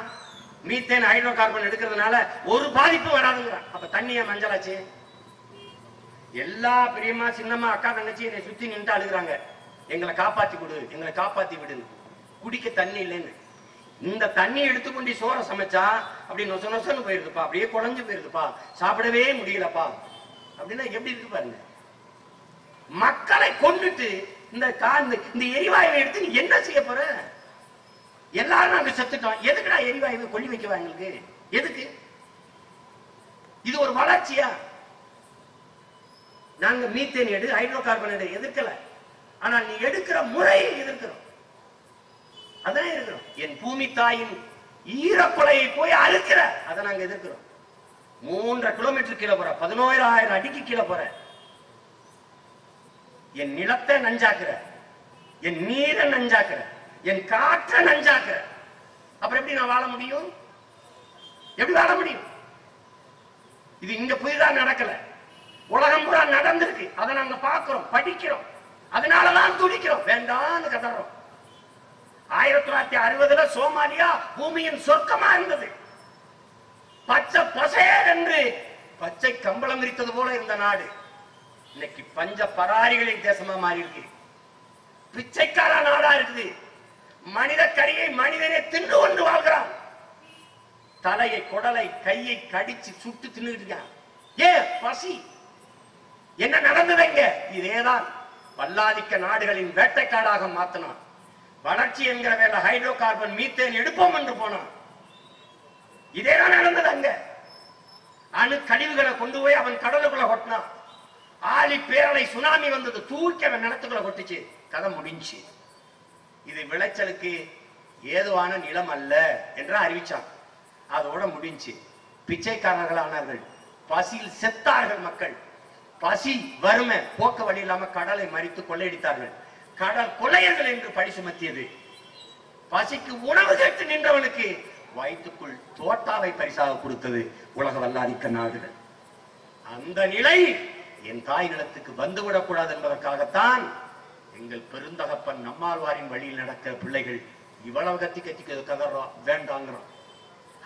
மீத்தேன் ஹைட்ரோ கார்பன் எடுக்கிறதுனால ஒரு பாதிப்பு வராதுங்கிறான். அப்ப தண்ணிய மஞ்சளாச்சு. எல்லா பெரியம்மா சின்னம்மா அக்கா தங்கச்சி என்னை சுத்தி நின்று அழுகுறாங்க, எங்களை காப்பாத்தி கொடு, எங்களை காப்பாத்தி விடுன்னு. குடிக்க தண்ணி இல்லைன்னு. இந்த தண்ணி எடுத்துக்கொண்டு சோற சமைச்சா அப்படி நொச நொசன்னு போயிருதுப்பா, அப்படியே குழஞ்சு போயிருதுப்பா, சாப்பிடவே முடியலப்பா அப்படின்னா எப்படி இருக்கு பாருங்க. மக்களை கொண்டுட்டு இந்த எரிவாயுவை எடுத்து நீ என்ன செய்ய போற? எல்லாரும் நாங்க செத்துட்டோம், எதுக்குடா எரிவாயுவை கொல்லி வைக்கவா எங்களுக்கு? எதுக்கு? இது ஒரு வளர்ச்சியா? நாங்க மீத்தேன் எடு, ஹைட்ரோ கார்பன் எடு எதிர்க்கல. ஆனால் நீ எடுக்கிற முறையை எதிர்க்கிறோம். அதான் இருக்கிறோம். என் பூமி தாயின் ஈரக்குலையை போய் அறுக்கிற, அதை நாங்க எதிர்க்கிறோம். 3.5 கிலோமீட்டர் கீழே போற, 11,000 அடிக்கு கீழே போற, என் நிலத்தை நஞ்சாக்குற, என் நீரை நஞ்சாக்குற, என் காற்றை நஞ்சாக்குற. அப்புறம் எப்படி நான் வாழ முடியும்? எப்படி வாழ முடியும்? இது இங்க புதிதா நடக்கல, உலகம் பூரா நடந்திருக்கு. அதை நாங்க பார்க்கிறோம், படிக்கிறோம். அதனாலதான் துடிக்கிறோம், வேண்டாம்னு கதறோம். 1960 சோமாலியா பூமியின் சொர்க்கமா இருந்தது. பச்சை பசேர் என்று பச்சை கம்பளம் விரித்தது போல இருந்த நாடு இன்னைக்கு பஞ்ச பராரிகளின் தேசமா மாறி இருக்கு. பிச்சைக்கார நாடா இருக்குது. மனித கரியை மனிதனே தின்று கொண்டு வாழ்கிறான். தலையை, குடலை, கையை கடிச்சு சுட்டு தின்னுட்டு இருக்கான். ஏன்? பசி. என்ன நடந்ததுங்க? இதேதான் வல்லாதிக்க நாடுகளின் வேட்டைக்காடாக மாத்தினான். வளர்ச்சி என்கிற வேலை ஹைட்ரோ கார்பன், மீத்தேன் எடுப்போம் என்று போனான். இதேதான் நடந்தது அங்க. அணு கழிவுகளை கொண்டு போய் அவன் கடலுக்குள்ள கொட்டினான். ஆழி பேரலை சுனாமி வந்தது, தூக்கி அவன் நிலத்துக்குள்ள கொட்டிச்சு. கதை முடிஞ்சு. இது விளைச்சலுக்கு ஏதுவான நிலம் அல்ல என்று அறிவிச்சான். அதோட முடிஞ்சு. பிச்சைக்காரர்கள் ஆனார்கள். பசியில் செத்தார்கள் மக்கள். பசி, வறுமை, போக்க வழி இல்லாம கடலை மறித்து கொள்ளையடித்தார்கள். கடல் கொள்ளையர்கள் என்று பழி சுமத்தியது. பசிக்கு உணவு கேட்டு நின்றவனுக்கு வயிற்றுக்குள் தோட்டாவை பரிசாக கொடுத்தது உலக வல்லாதிக்க நாடுகள். அந்த நிலை என் தாய் நிலத்துக்கு வந்துவிடக் கூடாது என்பதற்காகத்தான் எங்கள் பெருந்தகப்பன் நம்மாழ்வாரின் வழியில் நடக்கிற பிள்ளைகள் இவ்வளவு கத்தி கதறோம், வேண்டாங்கிறோம்.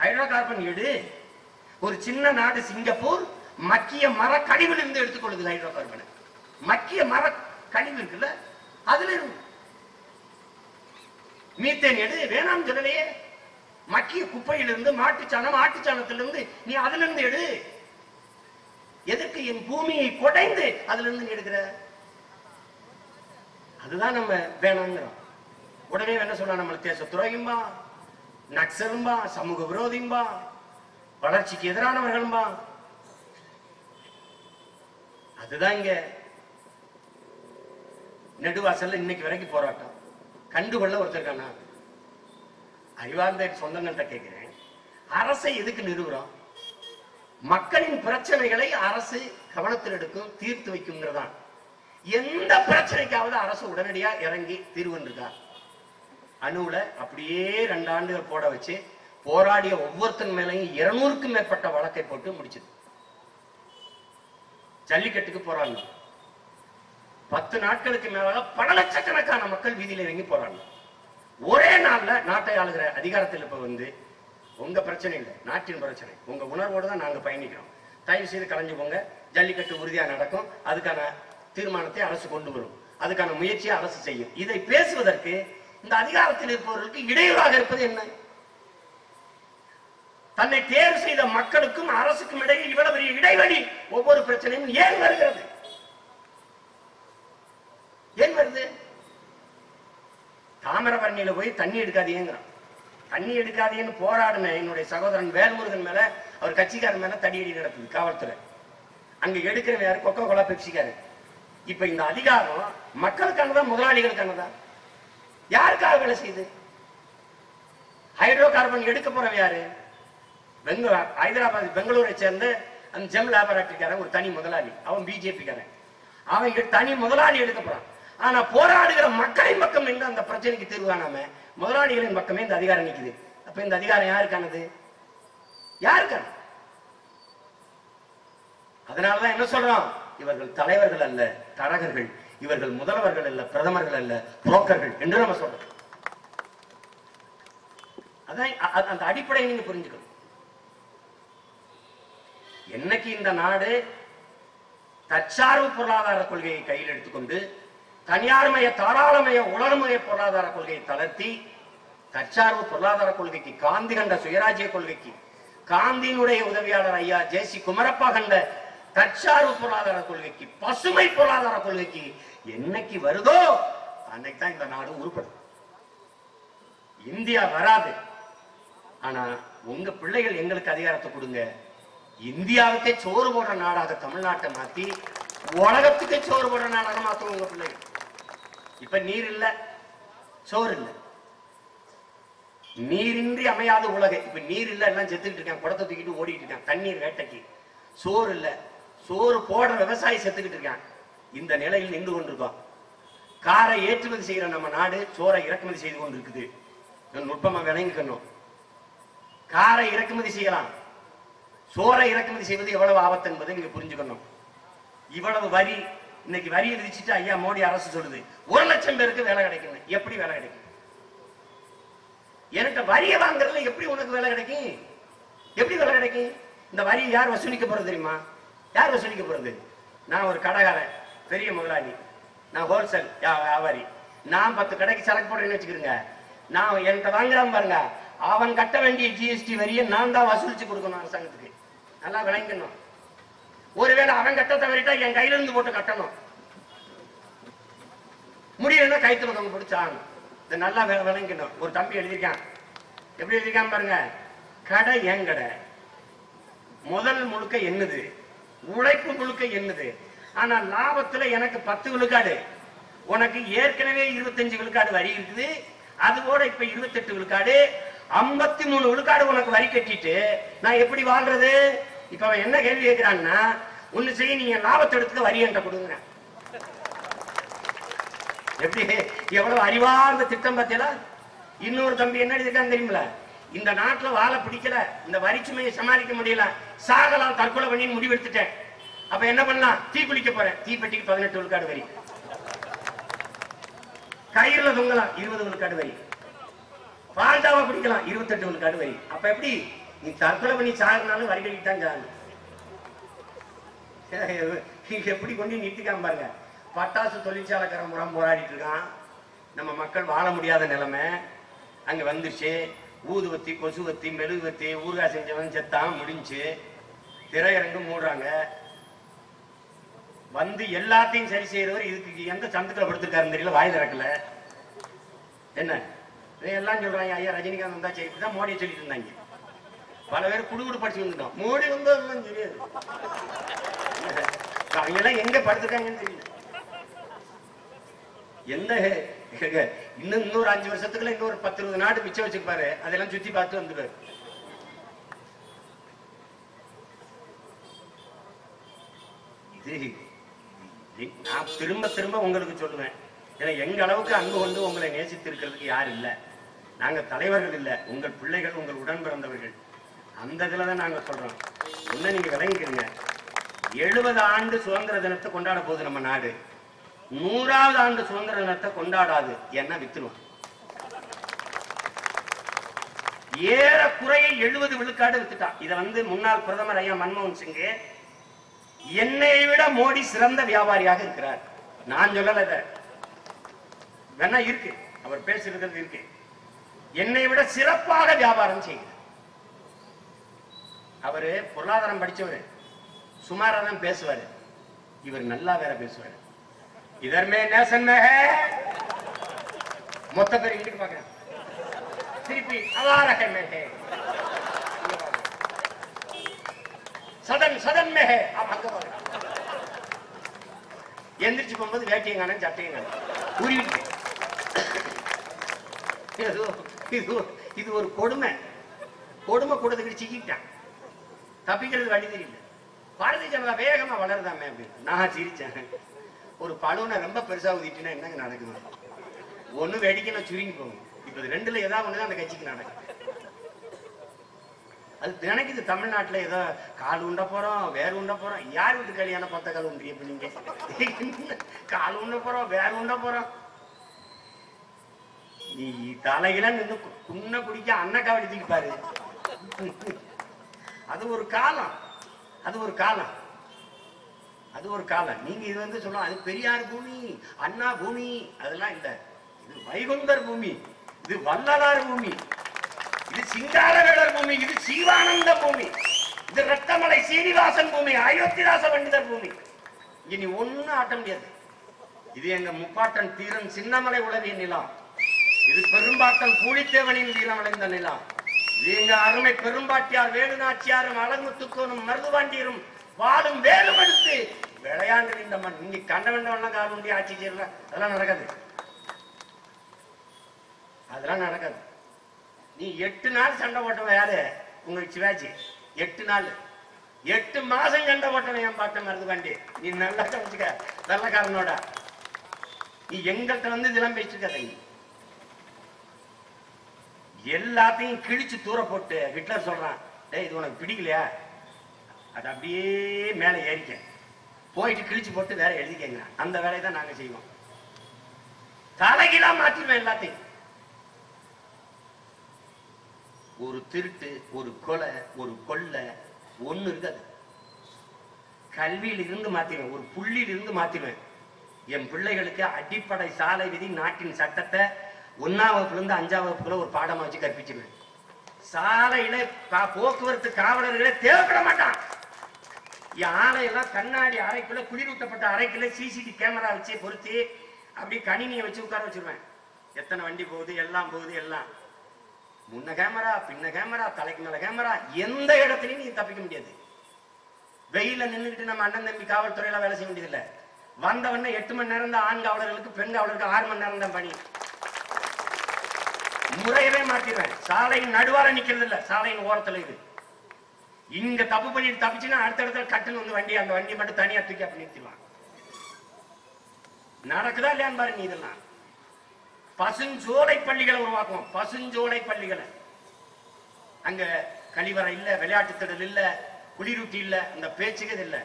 ஹைட்ரோ கார்பன் எடு. ஒரு சின்ன நாடு சிங்கப்பூர் மக்கிய மர கழிவுல இருந்து எடுத்துக்கொள்ளுது ஹைட்ரோ கார்பன். மக்கிய மர கழிவு இருக்குல்ல, அதுல இருந்து. மீத்தேன் எடு, வேணாம் சொல்லலையே. மக்கிய குப்பையிலிருந்து, மாட்டுச்சாணம், ஆட்டுச்சாணத்திலிருந்து நீ அதுல இருந்து எடு. எதற்கு? என் பூமியை கொடைந்து அதுல இருந்து எடுக்கிற. அதுதான் நம்ம வேணாங்கிறோம். உடனே என்ன சொல்ல, நம்ம தேச துறையும்பா, நக்சலும்பா, சமூக விரோதிம்பா, வளர்ச்சிக்கு எதிரானவர்களும்பா. அதுதான் இங்க நெடுவாசல்ல இன்னைக்கு வரைக்கும் போராட்டம். கண்டுகொள்ள ஒருத்தருக்கானா? அறிவார்ந்த சொந்தங்கள்ட்ட கேட்கிறேன், அரசை எதுக்கு நிறுவுறோம்? மக்களின் பிரச்சனைகளை அரசு கவனத்தில் எடுக்கும், தீர்த்து வைக்கும்ங்கிறதான். எந்த பிரச்சனைக்காவது அரசு உடனடியா இறங்கி தீர்வுன்றிருக்கா? அணுல அப்படியே 2 ஆண்டுகள் போட வச்சு போராடிய ஒவ்வொருத்தன் மேலையும் 200க்கும் மேற்பட்ட வழக்கை போட்டு முடிச்சது. ஜல்லிக்கட்டுக்கு போராடணும். 10 நாட்களுக்கு மேலாக பல லட்சக்கணக்கான மக்கள் வீதியில இறங்கி போராடணும். ஒரே நாள்ல நாட்டை ஆளுகிற அதிகாரத்தில் இப்ப வந்து, உங்க பிரச்சனை இல்லை, நாட்டின் பிரச்சனை, உங்க உணர்வோடு தான் நாங்க பயணிக்கிறோம், தயவு செய்து கலைஞ்சு போங்க, ஜல்லிக்கட்டு உறுதியா நடக்கும், அதுக்கான தீர்மானத்தை அரசு கொண்டு வரும், அதுக்கான முயற்சியை அரசு செய்யும். இதை பேசுவதற்கு இந்த அதிகாரத்தில் இருப்பவர்களுக்கு இடையூறாக இருப்பது என்ன? தன்னை தேர்வு செய்த மக்களுக்கும் அரசுக்கும் இடையே இவ்வளவு பெரிய இடைவெளி ஒவ்வொரு பிரச்சனையும் ஏன் வருகிறது? ஏன் வருது? தாமிரபரணியில போய் தண்ணி எடுக்காதீங்கிறான். தண்ணி எடுக்காதீங்கன்னு போராடின என்னுடைய சகோதரன் வேல்முருகன் மேல, அவர் கட்சிக்காரன் மேல தடியடி நடக்குது காவல்துறை. அங்க எடுக்கிற யாரு? Coca Cola, பெப்சிக்காரு. இப்ப இந்த அதிகாரம் மக்களுக்கானதா, முதலாளிகளுக்கானதா? யாருக்காக வேலை செய்யுது? ஹைட்ரோ கார்பன் எடுக்க போறவன் யாரு? ஹைதராபாத், பெங்களூரை சேர்ந்த அந்த ஜெம் லேபரேட்டரிக்காரன் ஒரு தனி முதலாளி, அவன் பிஜேபி காரன். அவன் தனி முதலாளி எடுக்க போறான். ஆனா போராடுகிற மக்களின் பக்கம் என்று அந்த பிரச்சனைக்கு தீர்வு காணாம முதலாளிகளின் பக்கமே இந்த அதிகாரம் நிக்குது. அப்ப இந்த அதிகாரம் யாருக்கானது? யாருக்கான? அதனாலதான் என்ன சொல்றோம், இவர்கள் தலைவர்கள் அல்ல, தரகர்கள். இவர்கள் முதல்வர்கள் அல்ல, பிரதமர்கள் அல்ல, புரோக்கர்கள் என்று நம்ம சொல்றோம். அதான் அந்த அடிப்படையை நீங்க புரிஞ்சுக்கணும். என்னைக்கு இந்த நாடு தற்சார்பு பொருளாதார கொள்கையை கையில் எடுத்துக்கொண்டு தனியார்மய, தாராளமய, உலகமய பொருளாதார கொள்கையை தளர்த்தி தற்சார்பு பொருளாதார கொள்கைக்கு, காந்தி கண்ட சுயராஜ்ய கொள்கைக்கு, காந்தியினுடைய உதவியாளர் ஐயா ஜே.சி. குமரப்பா கண்ட தற்சார்பு பொருளாதார கொள்கைக்கு, பசுமை பொருளாதார கொள்கைக்கு என்னைக்கு வருதோ அன்னைக்கு தான் இந்த நாடு உருப்படும். இந்தியா வராது. ஆனா உங்க பிள்ளைகள் எங்களுக்கு அதிகாரத்தை கொடுங்க, இந்தியாவுக்கே சோறு போடுற நாடாக தமிழ்நாட்டை மாத்தி உலகத்துக்கே சோறு போடுற நாடாக மாத்தும் உங்க பிள்ளைகள். இப்ப நீர் இல்ல, சோறு இல்ல, நீரின்றி அமையாத உலகம். இப்ப நீர் இல்ல, எல்லாம் செத்துக்கிட்டு இருக்கான், குடத்தை தூக்கிட்டு ஓடிட்டு இருக்கான் தண்ணீர் வேட்டைக்கு. சோறு இல்ல, சோறு போடுற விவசாயி செத்துக்கிட்டு இருக்கான். இந்த நிலையில் நின்று கொண்டிருக்கோம். காரை ஏற்றுமதி செய்யற நம்ம நாடு சோறை இறக்குமதி செய்து கொண்டிருக்குது. நுட்பமா விளங்கிக்கணும். காரை இறக்குமதி செய்யலாம், சோறை இறக்குமதி செய்வது எவ்வளவு ஆபத்து என்பதை நீங்க புரிஞ்சுக்கணும். இவ்வளவு வரி, இன்னைக்கு வரி விதிச்சுட்டு ஐயா மோடி அரசு சொல்லுது 1 லட்சம் பேருக்கு வேலை கிடைக்கும். எப்படி வேலை கிடைக்கும்? என்கிட்ட வரியை வாங்குறதுல எப்படி உனக்கு வேலை கிடைக்கும்? எப்படி வேலை கிடைக்கும்? இந்த வரி யார் வசூலிக்க போறது தெரியுமா? யார் வசூலிக்க போறது? நான் ஒரு கடைக்காரன், பெரிய முதலாளி, நான் ஹோல்சேல் வியாபாரி, நான் 10 கடைக்கு சரக்கு போடுறேன்னு வச்சுக்கிறேங்க. நான் என்கிட்ட வாங்குறான் பாருங்க, அவன் கட்ட வேண்டிய ஜிஎஸ்டி வரியை நான் தான் வசூலிச்சு கொடுக்கணும் அரசாங்கத்துக்கு. நல்லா விளங்கணும். ஒருவேளை அவன் கட்ட தவறிட்டா என் கையில இருந்து போட்டு கட்டணும். முடியலன்னா கைத்துல தொங்க பிடிச்சாங்க. இதை நல்லா விளங்கணும். ஒரு தம்பி எழுதியிருக்கான். எப்படி எழுதியிருக்கான் பாருங்க. கடை என் கடை, முதல் முழுக்க என்னது, உழைப்பு முழுக்க என்னது, ஆனா லாபத்துல எனக்கு 10 விழுக்காடு, உனக்கு ஏற்கனவே 25 விழுக்காடு வரி இருக்குது, அதுவோட இப்ப 28 விழுக்காடு, 53 விழுக்காடு உனக்கு வரி கட்டிட்டு நான் எப்படி வாழ்றது? இப்ப அவன் என்ன கேள்வி கேட்கிறான்னா, ஒண்ணு செய்ய, நீங்க லாபத்தை எடுத்துக்க வரி என்கிட்ட கொடுங்க. எப்படி எவ்வளவு அறிவார்ந்த திட்டம் பார்த்தீங்களா? இன்னொரு தம்பி என்ன எழுதிருக்கான்னு தெரியுமில, இந்த நாட்டுல வாழ பிடிக்கல, இந்த வரி சுமையை சமாளிக்க முடியல, சாகலாம், தற்கொலை பண்ணி முடிவெடுத்துட்டேன். அப்ப என்ன பண்ணலாம்? தீ குளிக்க போறேன், தீப்பெட்டிக்கு 18 விழுக்காடு வரி, கயிறுல தொங்கலாம் 20 விழுக்காடு வரி, பால்டாவா பிடிக்கலாம் 28 விழுக்காடு வரி. அப்ப எப்படி நீ தற்கொலை பண்ணி சாகுனாலும் வரி கட்டித்தான் சாகணும். எப்படி கொண்டு நிறுத்திக்காம பாருங்க. பட்டாசு தொழிற்சாலைக்காரன் முறம் போராடிட்டு இருக்கான். நம்ம மக்கள் வாழ முடியாத நிலைமை அங்க வந்துச்சு. ஊதுவத்தி, கொசுவத்தி, மெழுகுவத்தி, ஊறுகாய் செஞ்சவன் செத்தான், முடிஞ்சு. திரையரங்கு மூடுறாங்க. வந்து எல்லாத்தையும் சரி செய்யறவர் இதுக்கு எந்த சந்தத்துல படுத்திருக்காருன்னு தெரியல, வாய் திறக்கல. என்ன எல்லாம் சொல்றாங்க, ஐயா ரஜினிகாந்த் வந்தா சரி, இப்படிதான் மோடியை சொல்லிட்டு இருந்தாங்க. பல பேர் குடுகுடு படிச்சு வந்துட்டோம். மோடி வந்தா தெரியாது, அவங்க எல்லாம் எங்க படுத்திருக்காங்கன்னு தெரியல. எந்த இன்னொரு 5 வருஷத்துக்குள்ள இன்னொரு 10-20 நாடு மிச்சம் வச்சுப்பாரு, அதெல்லாம் சுத்தி பார்த்து வந்துடுவாரு. இது நான் திரும்ப திரும்ப உங்களுக்கு சொல்லுவேன். ஏன்னா எங்க அளவுக்கு அன்பு கொண்டு உங்களை நேசித்து இருக்கிறதுக்கு யாரும் இல்லை. நாங்க தலைவர்கள் இல்லை, உங்கள் பிள்ளைகள், உங்கள் உடன் பிறந்தவர்கள். அந்த இதுலதான் நாங்க சொல்றோம். ஒண்ணு நீங்க விளங்கிக்கிறீங்க. 70 ஆண்டு சுதந்திர தினத்தை கொண்டாட போகுது நம்ம நாடு. 100வது ஆண்டு சுதந்திர தினத்தை கொண்டாடாது, என்ன வித்துருவோம். ஏறக்குறைய 70 விழுக்காடு வித்துட்டான். இதை முன்னாள் பிரதமர் ஐயா மன்மோகன் சிங், என்னை விட மோடி சிறந்த வியாபாரியாக இருக்கிறார், நான் சொல்லல, இத வேணா இருக்கு, அவர் பேசுறது இருக்கு, என்னை விட சிறப்பாக வியாபாரம் செய்கிறார். அவரு பொருளாதாரம் படிச்சவரு, சுமாரா தான் பேசுவாரு, இவர் நல்லா வேற பேசுவாரு. इधर में नेशन में है, மொத்த பேர் இங்கிட்டு பாக்குறேன், திருப்பி அவாரக में है, சதன் சதன் में है, எந்திரிச்சு போகும்போது வேட்டியும் காணும் சட்டையும் காணும், உருவிட்டு. இது ஒரு கொடுமை. கொடுமை கூடத்துக்கு சிக்கிட்டான், தப்பிக்கிறது வழி தெரியல. பாரதிய ஜனதா வேகமா வளருதாமே அப்படின்னு நான் சிரிச்சேன். ஒரு பழுனை ரொம்ப பெருசா ஊதிட்டுனா என்னங்க நடக்குது? ஒண்ணு வெடிக்கணும், சுருங்கி போகும். இப்ப 2ல ஏதாவது ஒண்ணுதான் அந்த கட்சிக்கு நடக்கும். அது நினைக்குது தமிழ்நாட்டுல ஏதோ கால் உண்ட போறோம், வேறு உண்ட போறோம். யார் வீட்டு கல்யாணம் பார்த்த கால் உண்டு? இப்ப நீங்க கால் உண்ட போறோம், வேறு உண்ட போறோம். நீ தலையில நின்று குன்ன குடிக்க அன்னக்காவடி தூக்கி பாரு. அது ஒரு காலம், அது ஒரு காலம், அது ஒரு காலம். நீங்க இது சொல்லலாம், அது பெரியார் பூமி, அண்ணா பூமி, அதெல்லாம் இல்ல. இது வைகுந்தர் பூமி, இது வள்ளலார் பூமி, இது சிங்காரவேலர் பூமி, இது சீவானந்த பூமி, இது ரத்தமலை சீனிவாசன் பூமி, அயோத்திதாச பண்டிதர் பூமி. இங்க நீ ஒண்ணும் ஆட்ட முடியாது. இது எங்க முப்பாட்டன் தீரன் சின்னமலை உளவிய நிலம், இது பெரும்பாட்டன் பூலித்தேவனின் வீரம் அடைந்த நிலம், இது எங்க அருமை பெரும்பாட்டியார் வேலுநாச்சியாரும் அழகுமுத்துக்கோனும் மருதுபாண்டியரும் வாழும் வேலுமடுத்து விளையாண்டு இந்த மண். நீங்க கண்ட வேண்டவெல்லாம் கால் உண்டி ஆட்சி செய்யல, அதெல்லாம் நடக்காது, அதெல்லாம் நடக்காது. நீ 8 நாள் சண்டை போட்டவன் யாரு? உங்களுக்கு சிவாஜி. 8 நாள், 8 மாசம் சண்டை போட்டவன் என் பாட்ட மருதுபாண்டி. நீ நல்லா வச்சுக்க, வெள்ளக்காரனோட. நீ எங்கள்கிட்ட இதெல்லாம் பேசிருக்காத. எல்லாத்தையும் கிழிச்சு தூர போட்டு ஹிட்லர் சொல்றான், டேய் இது உனக்கு பிடிக்கலையா, அது அப்படியே மேல ஏறிக்க, போயிட்டு கிழிச்சு போட்டு வேற எழுதிக்கங்க. அந்த வேலையை தான் நாங்க செய்வோம். தலைகீழா மாற்றிடுவேன் எல்லாத்தையும். ஒரு திருட்டு, ஒரு கொலை, ஒரு கொள்ளை ஒண்ணு இருக்காது. கல்வியில் இருந்து மாத்திடுவேன், ஒரு புள்ளியில் இருந்து மாத்திடுவேன். என் பிள்ளைகளுக்கு அடிப்படை சாலை விதி, நாட்டின் சட்டத்தை 1ஆம் வகுப்புல இருந்து 5ஆம் வகுப்புல ஒரு பாடமா வச்சு கற்பிச்சிருவேன். சாலையில போக்குவரத்து காவலர்களே தேவைப்பட மாட்டான். என் ஆலையெல்லாம் கண்ணாடி அறைக்குள்ள, குளிரூட்டப்பட்ட அறைக்குள்ள சிசிடிவி கேமரா வச்சு பொருத்தி அப்படி கணினியை வச்சு உட்கார வச்சிருவேன். எத்தனை வண்டி போகுது, எல்லாம் போகுது, எல்லாம் முன்ன கேமரா, பின்ன கேமரா, தலைக்கு மேல கேமரா. எந்த இடத்துலயும் நீ தப்பிக்க முடியாது. வெயில நின்றுட்டு நம்ம அண்ணன் தம்பி காவல்துறையில வேலை செய்ய வேண்டியது இல்லை. வந்தவன 8 மணி நேரம் தான் ஆண் காவலர்களுக்கு, பெண் காவலருக்கு 6 மணி நேரம் தான் பணி. முறையவே மாத்திடுவேன். சாலையின் நடுவார நிக்கிறது இல்ல, சாலையின் ஓரத்துல. இது இங்க தப்பு பண்ணிட்டு தப்பிச்சுன்னா அடுத்த கட்டுன்னு வந்து வண்டி, அந்த வண்டி மட்டும் தனியா தூக்கி அப்படி நிறுத்திடுவான். நடக்குதா இல்லையான்னு பாரு நீ. இதெல்லாம் பசுஞ்சோலை பள்ளிகளை உருவாக்குவோம். பசுஞ்சோலை பள்ளிகளை. அங்க கழிவறை இல்ல, விளையாட்டு திடல் இல்ல, குளிரூட்டி இல்ல, இந்த பேச்சுக்கு இல்ல.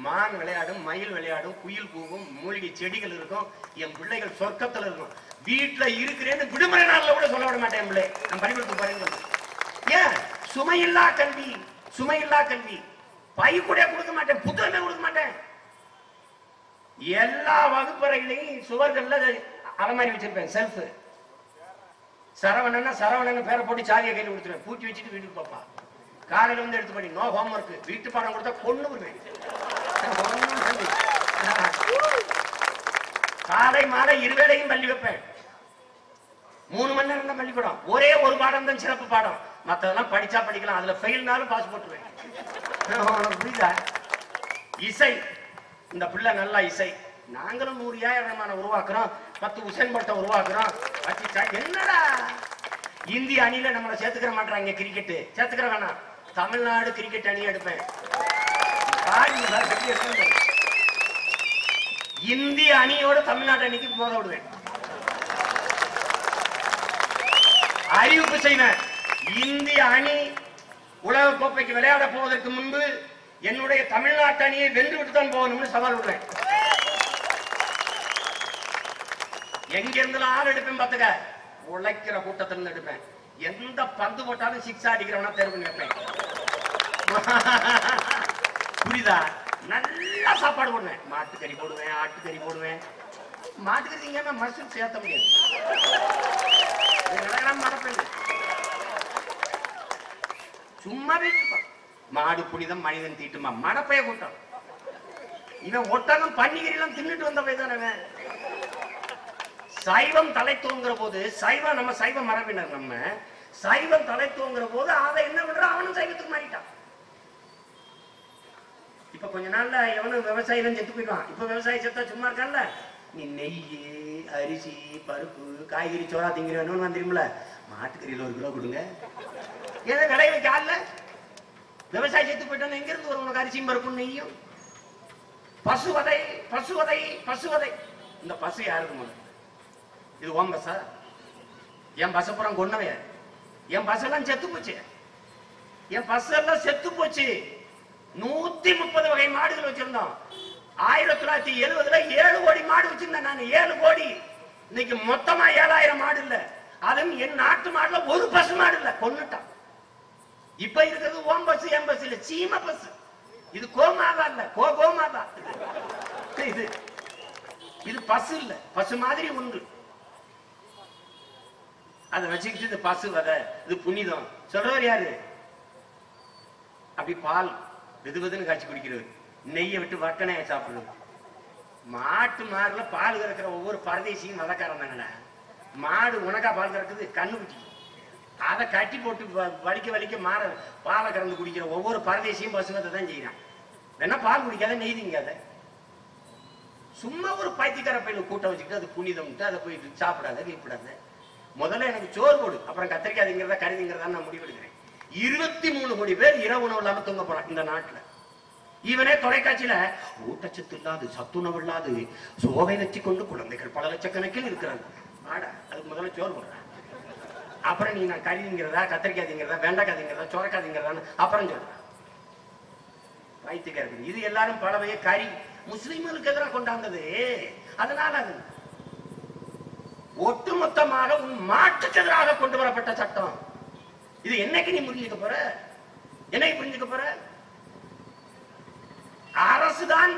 மான் விளையாடும், மயில் விளையாடும், குயில் கூவும், மூலிகை செடிகள் இருக்கும். என் பிள்ளைகள் சொர்க்கத்துல இருக்கும். வீட்டுல இருக்கிறேன்னு விடுமுறை நாள்ல கூட சொல்ல விட மாட்டேன். பிள்ளை நான் பள்ளிக்கூடத்துக்கு போறேன்னு. ஏன்? சுமையில்லா கல்வி, சுமையில்லா கல்வி. பை கூட கொடுக்க மாட்டேன், புத்தகமே கொடுக்க மாட்டேன். எல்லா வகுப்பறைகளையும் சுவர்கள்ல அலமாரி வச்சிருப்பேன். செல்ஃப். சரவணன் சரவணன் பேரை போட்டு சாவியை கையில் கொடுத்துருவேன். பூட்டி வச்சுட்டு வீட்டுக்கு போப்பா. காலையில வந்து எடுத்து படி. No homework. வீட்டு பாடம் கொடுத்தா கொண்டு வருவேன். காலை மாலை இருவேளையும் பள்ளி வைப்பேன். 3 மணி நேரம் தான் பள்ளிக்கூடம். ஒரே ஒரு பாடம் தான் சிறப்பு பாடம். மற்றதெல்லாம் படிச்சா படிக்கலாம். அதுல ஃபெயில்னாலும் பாஸ் போட்டுருவேன். புரியுதா? இசை. இந்த பிள்ளை நல்லா இசை. நாங்களும் 100 ஏஆர் உருவாக்குறோம், 10 உசேன் போல்ட்டை உருவாக்குறோம். என்னடா இந்திய அணியில நம்மளை சேர்த்துக்கிற மாட்டாங்க. கிரிக்கெட் சேர்த்துக்கிற வேணாம். தமிழ்நாடு கிரிக்கெட் அணி எடுப்பேன். இந்திய அணியோட தமிழ்நாடு அணிக்கு மோத விடுவேன். அறிவிப்பு செய்வேன். இந்திய அணி உலக கோப்பைக்கு விளையாட போவதற்கு முன்பு என்னுடைய தமிழ்நாட்டு அணியை வென்று விட்டு தான் போகணும்னு சவால் விடுவேன். எங்க இருந்து ஆள் எடுப்பேன் பாத்துக்க. உழைக்கிற கூட்டத்திலிருந்து எடுப்பேன். எந்த பந்து போட்டாலும் 6 அடிக்கிறவனா தேர்வு பண்ணி வைப்பேன். புரியுதா? நல்லா சாப்பாடு போடுவேன். மாட்டுக்கறி போடுவேன், ஆட்டுக்கறி போடுவேன். மாட்டுக்கறி திங்காம மனசு சேர்த்த முடியாது. சும்மா மாடு புனிதம், மனிதன் தீட்டுமா. மடப்பைய கூட்டம். இவன் ஒட்டகம் பன்னிகரிலாம் தின்னுட்டு வந்த போய்தானே. சைவம் தலை தூங்குற போது, சைவம் நம்ம சைவ மரபினர், நம்ம சைவம் தலை தூங்குற போது அதை என்ன பண்ற, அவனும் சைவத்துக்கு மாறிட்டான். இப்ப கொஞ்ச நாள்ல எவனும் விவசாயிலும் செத்து போயிடுவான். இப்ப விவசாயி செத்தா சும்மா இருக்கான்ல. நீ நெய், அரிசி, பருப்பு, காய்கறி, சோறா திங்கிற வேணும்னு வந்துருமில்ல. மாட்டுக்கறியில 1 கிலோ கொடுங்க. ஏதோ விளைய வைக்க ஆள்ல. விவசாயி செத்து போயிட்டான். எங்க இருந்து வரும் உனக்கு அரிசியும் பருப்பும் நெய்யும்? பசுவதை, பசுவதை, பசுவதை. இந்த பசு யாருக்கு முதல்ல? இது ஓம் பசா? என் பசப்புறம் கொன்னவைய? என் பசெல்லாம் செத்து போச்சு. என் பசெல்லாம் செத்து போச்சு. 130 வகை மாடுகள் வச்சிருந்தோம். 1970 7 கோடி மாடு வச்சிருந்தேன் நான். 7 கோடி. இன்னைக்கு மொத்தமா 7000 மாடு இல்ல. அதுவும் என் நாட்டு மாடுல ஒரு பசு மாடு இல்ல, கொன்னுட்டான். இப்ப இருக்கிறது ஓம் பசு, எம் பசு இல்ல, சீம பசு. இது கோமாதா இல்ல, கோமாதா. இது பசு இல்ல, பசு மாதிரி ஒன்று. அதை வச்சுக்கிட்டு இது பசு வதை, இது புனிதம் சொல்றவர் யாரு? அப்படி பால் வெது வெதுன்னு காய்ச்சி குடிக்கிறது, நெய்யை விட்டு வட்டனைய சாப்பிடுறது. மாட்டு மாடுல பால் கறக்கிற ஒவ்வொரு பரதேசியும் வதக்காரன் தானே. மாடு உனக்கா பால் கறக்குது? கண்ணு குட்டி. அதை கட்டி போட்டு வலிக்க வலிக்க மாற பாலை கறந்து குடிக்கிற ஒவ்வொரு பரதேசியும் பசுவத்தை தான் செய்யறான். வேணா பால் குடிக்காத, நெய் திங்காத. சும்மா ஒரு பைத்தியக்கார பையில கூட்டம் வச்சுக்கிட்டு அது புனிதம்ட்டு அதை போயிட்டு சாப்பிடாத, வீப்பிடாத. முதல்ல எனக்கு சோறு போடு, அப்புறம் கத்திரிக்காய்ங்கிறதா கருதிங்கிறதா நான் முடிவெடுக்கிறேன். 23 கோடி பேர் இரவு உணவு இல்லாம தூங்க போறான் இந்த நாட்டுல. இவனே தொலைக்காட்சியில ஊட்டச்சத்து இல்லாது, சத்துணவு இல்லாது சோவை வச்சு கொண்டு குழந்தைகள் பல லட்சக்கணக்கில் இருக்கிறாங்க. ஆடா, அதுக்கு முதல்ல சோறு போடுறேன். அப்புறம் நீ நான் கருதிங்கிறதா, கத்திரிக்காய்ங்கிறதா, வெண்டைக்காய்ங்கிறதா, சொரக்காய்ங்கிறதான்னு அப்புறம் சொல்றேன். பைத்தியக்காரர்கள் இது எல்லாரும் பலவைய கறி முஸ்லிம்களுக்கு எதிராக கொண்டாந்தது. அதனால அது ஒட்டுமொத்தமாக உன் மாட்டுக்கு எதிராக கொண்டு வரப்பட்ட சட்டம். இது என்னைக்கு நீ புரிஞ்சுக்க போற? என்னைக்கு புரிஞ்சுக்க போற? அரசுதான்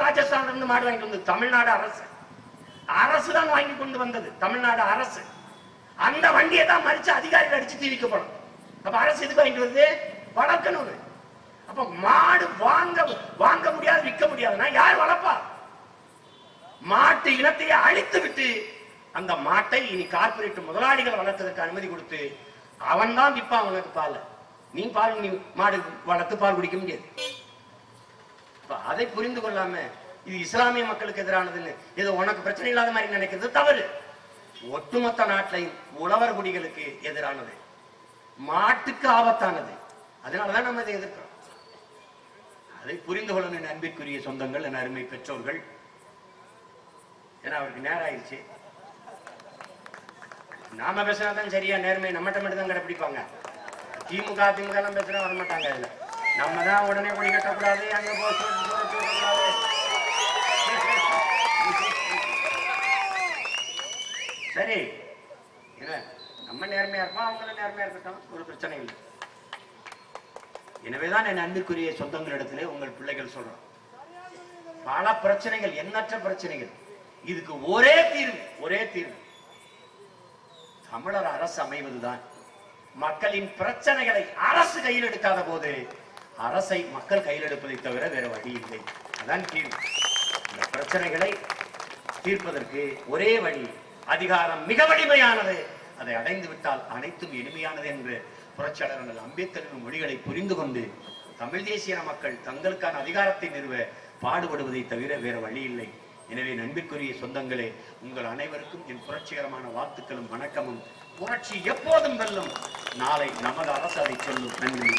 ராஜஸ்தான் இருந்து மாடு வாங்கிட்டு வந்தது. தமிழ்நாடு அரசுதான் வாங்கி கொண்டு வந்தது. தமிழ்நாடு அரசு அந்த வண்டியை தான் மறிச்சு அதிகாரிகள் அடிச்சு தீ வைக்கப்படும். அப்ப அரசு எதுக்கு வாங்கிட்டு வருது? வளர்க்கணும். அப்ப மாடு வாங்க முடியாது, விற்க முடியாதுன்னா யார் வளர்ப்பா? மாட்டு இனத்தையே அழித்து விட்டு அந்த மாட்டை இனி கார்பரேட் முதலாளிகள் வளர்த்ததற்கு அனுமதி கொடுத்து அவன் தான் விற்பான் உனக்கு பால். நீ மாடு வளர்த்து பால் குடிக்க முடியாது. அதை புரிந்து கொள்ளாம இது இஸ்லாமிய மக்களுக்கு எதிரானது, ஏதோ உனக்கு பிரச்சனை இல்லாத மாதிரி நினைக்கிறது தவறு. ஒட்டுமொத்த நாட்டிலையும் உழவர் குடிகளுக்கு எதிரானது, மாட்டுக்கு ஆபத்தானது. அதனாலதான் நம்ம இதை எதிர்க்கிறோம். அதை புரிந்து கொள்ளணும் அன்பிற்குரிய சொந்தங்கள், என் அருமை பெற்றோர்கள். ஏன்னா அவருக்கு நேரம் ஆயிடுச்சு. நாம பேசினாதான் சரியா நேர்மை நம்மகிட்ட மட்டும் தான் கடைப்பிடிப்பாங்க. திமுக எல்லாம் பேசுனா வரமாட்டாங்க. அதுல நம்ம தான் உடனே கொடி கட்டக்கூடாது, அங்க போகக்கூடாது. சரி, நம்ம நேர்மையா இருப்போம், அவங்கள நேர்மையா இருக்கட்டும், ஒரு பிரச்சனை இல்லை. எனவேதான் என் அன்பிற்குரிய சொந்தங்களிடத்திலே உங்கள் பிள்ளைகள் சொல்றோம், பல பிரச்சனைகள், எண்ணற்ற பிரச்சனைகள், இதுக்கு ஒரே தீர்வு தமிழர் அரசு அமைவதுதான். மக்களின் பிரச்சனைகளை அரசு கையில் எடுக்காத போது அரசை மக்கள் கையில் எடுப்பதை தவிர வேற வழி இல்லை. அதான் தீர்வு. இந்த பிரச்சனைகளை தீர்ப்பதற்கு ஒரே வழி, அதிகாரம் மிக வலிமையானது, அதை அடைந்து விட்டால் அனைத்தும் எளிமையானது என்று புரட்சியாளர் அம்பேத்கரின் மொழிகளை புரிந்து கொண்டு தமிழ் தேசிய மக்கள் தங்களுக்கான அதிகாரத்தை நிறுவ பாடுபடுவதை தவிர வேற வழி இல்லை. எனவே நண்பிற்குரிய சொந்தங்களே, உங்கள் அனைவருக்கும் என் புரட்சிகரமான வாழ்த்துக்களும் வணக்கமும். புரட்சி எப்போதும் வெல்லும். நாளை நமது அரசு அதை சொல்லும். நன்றி.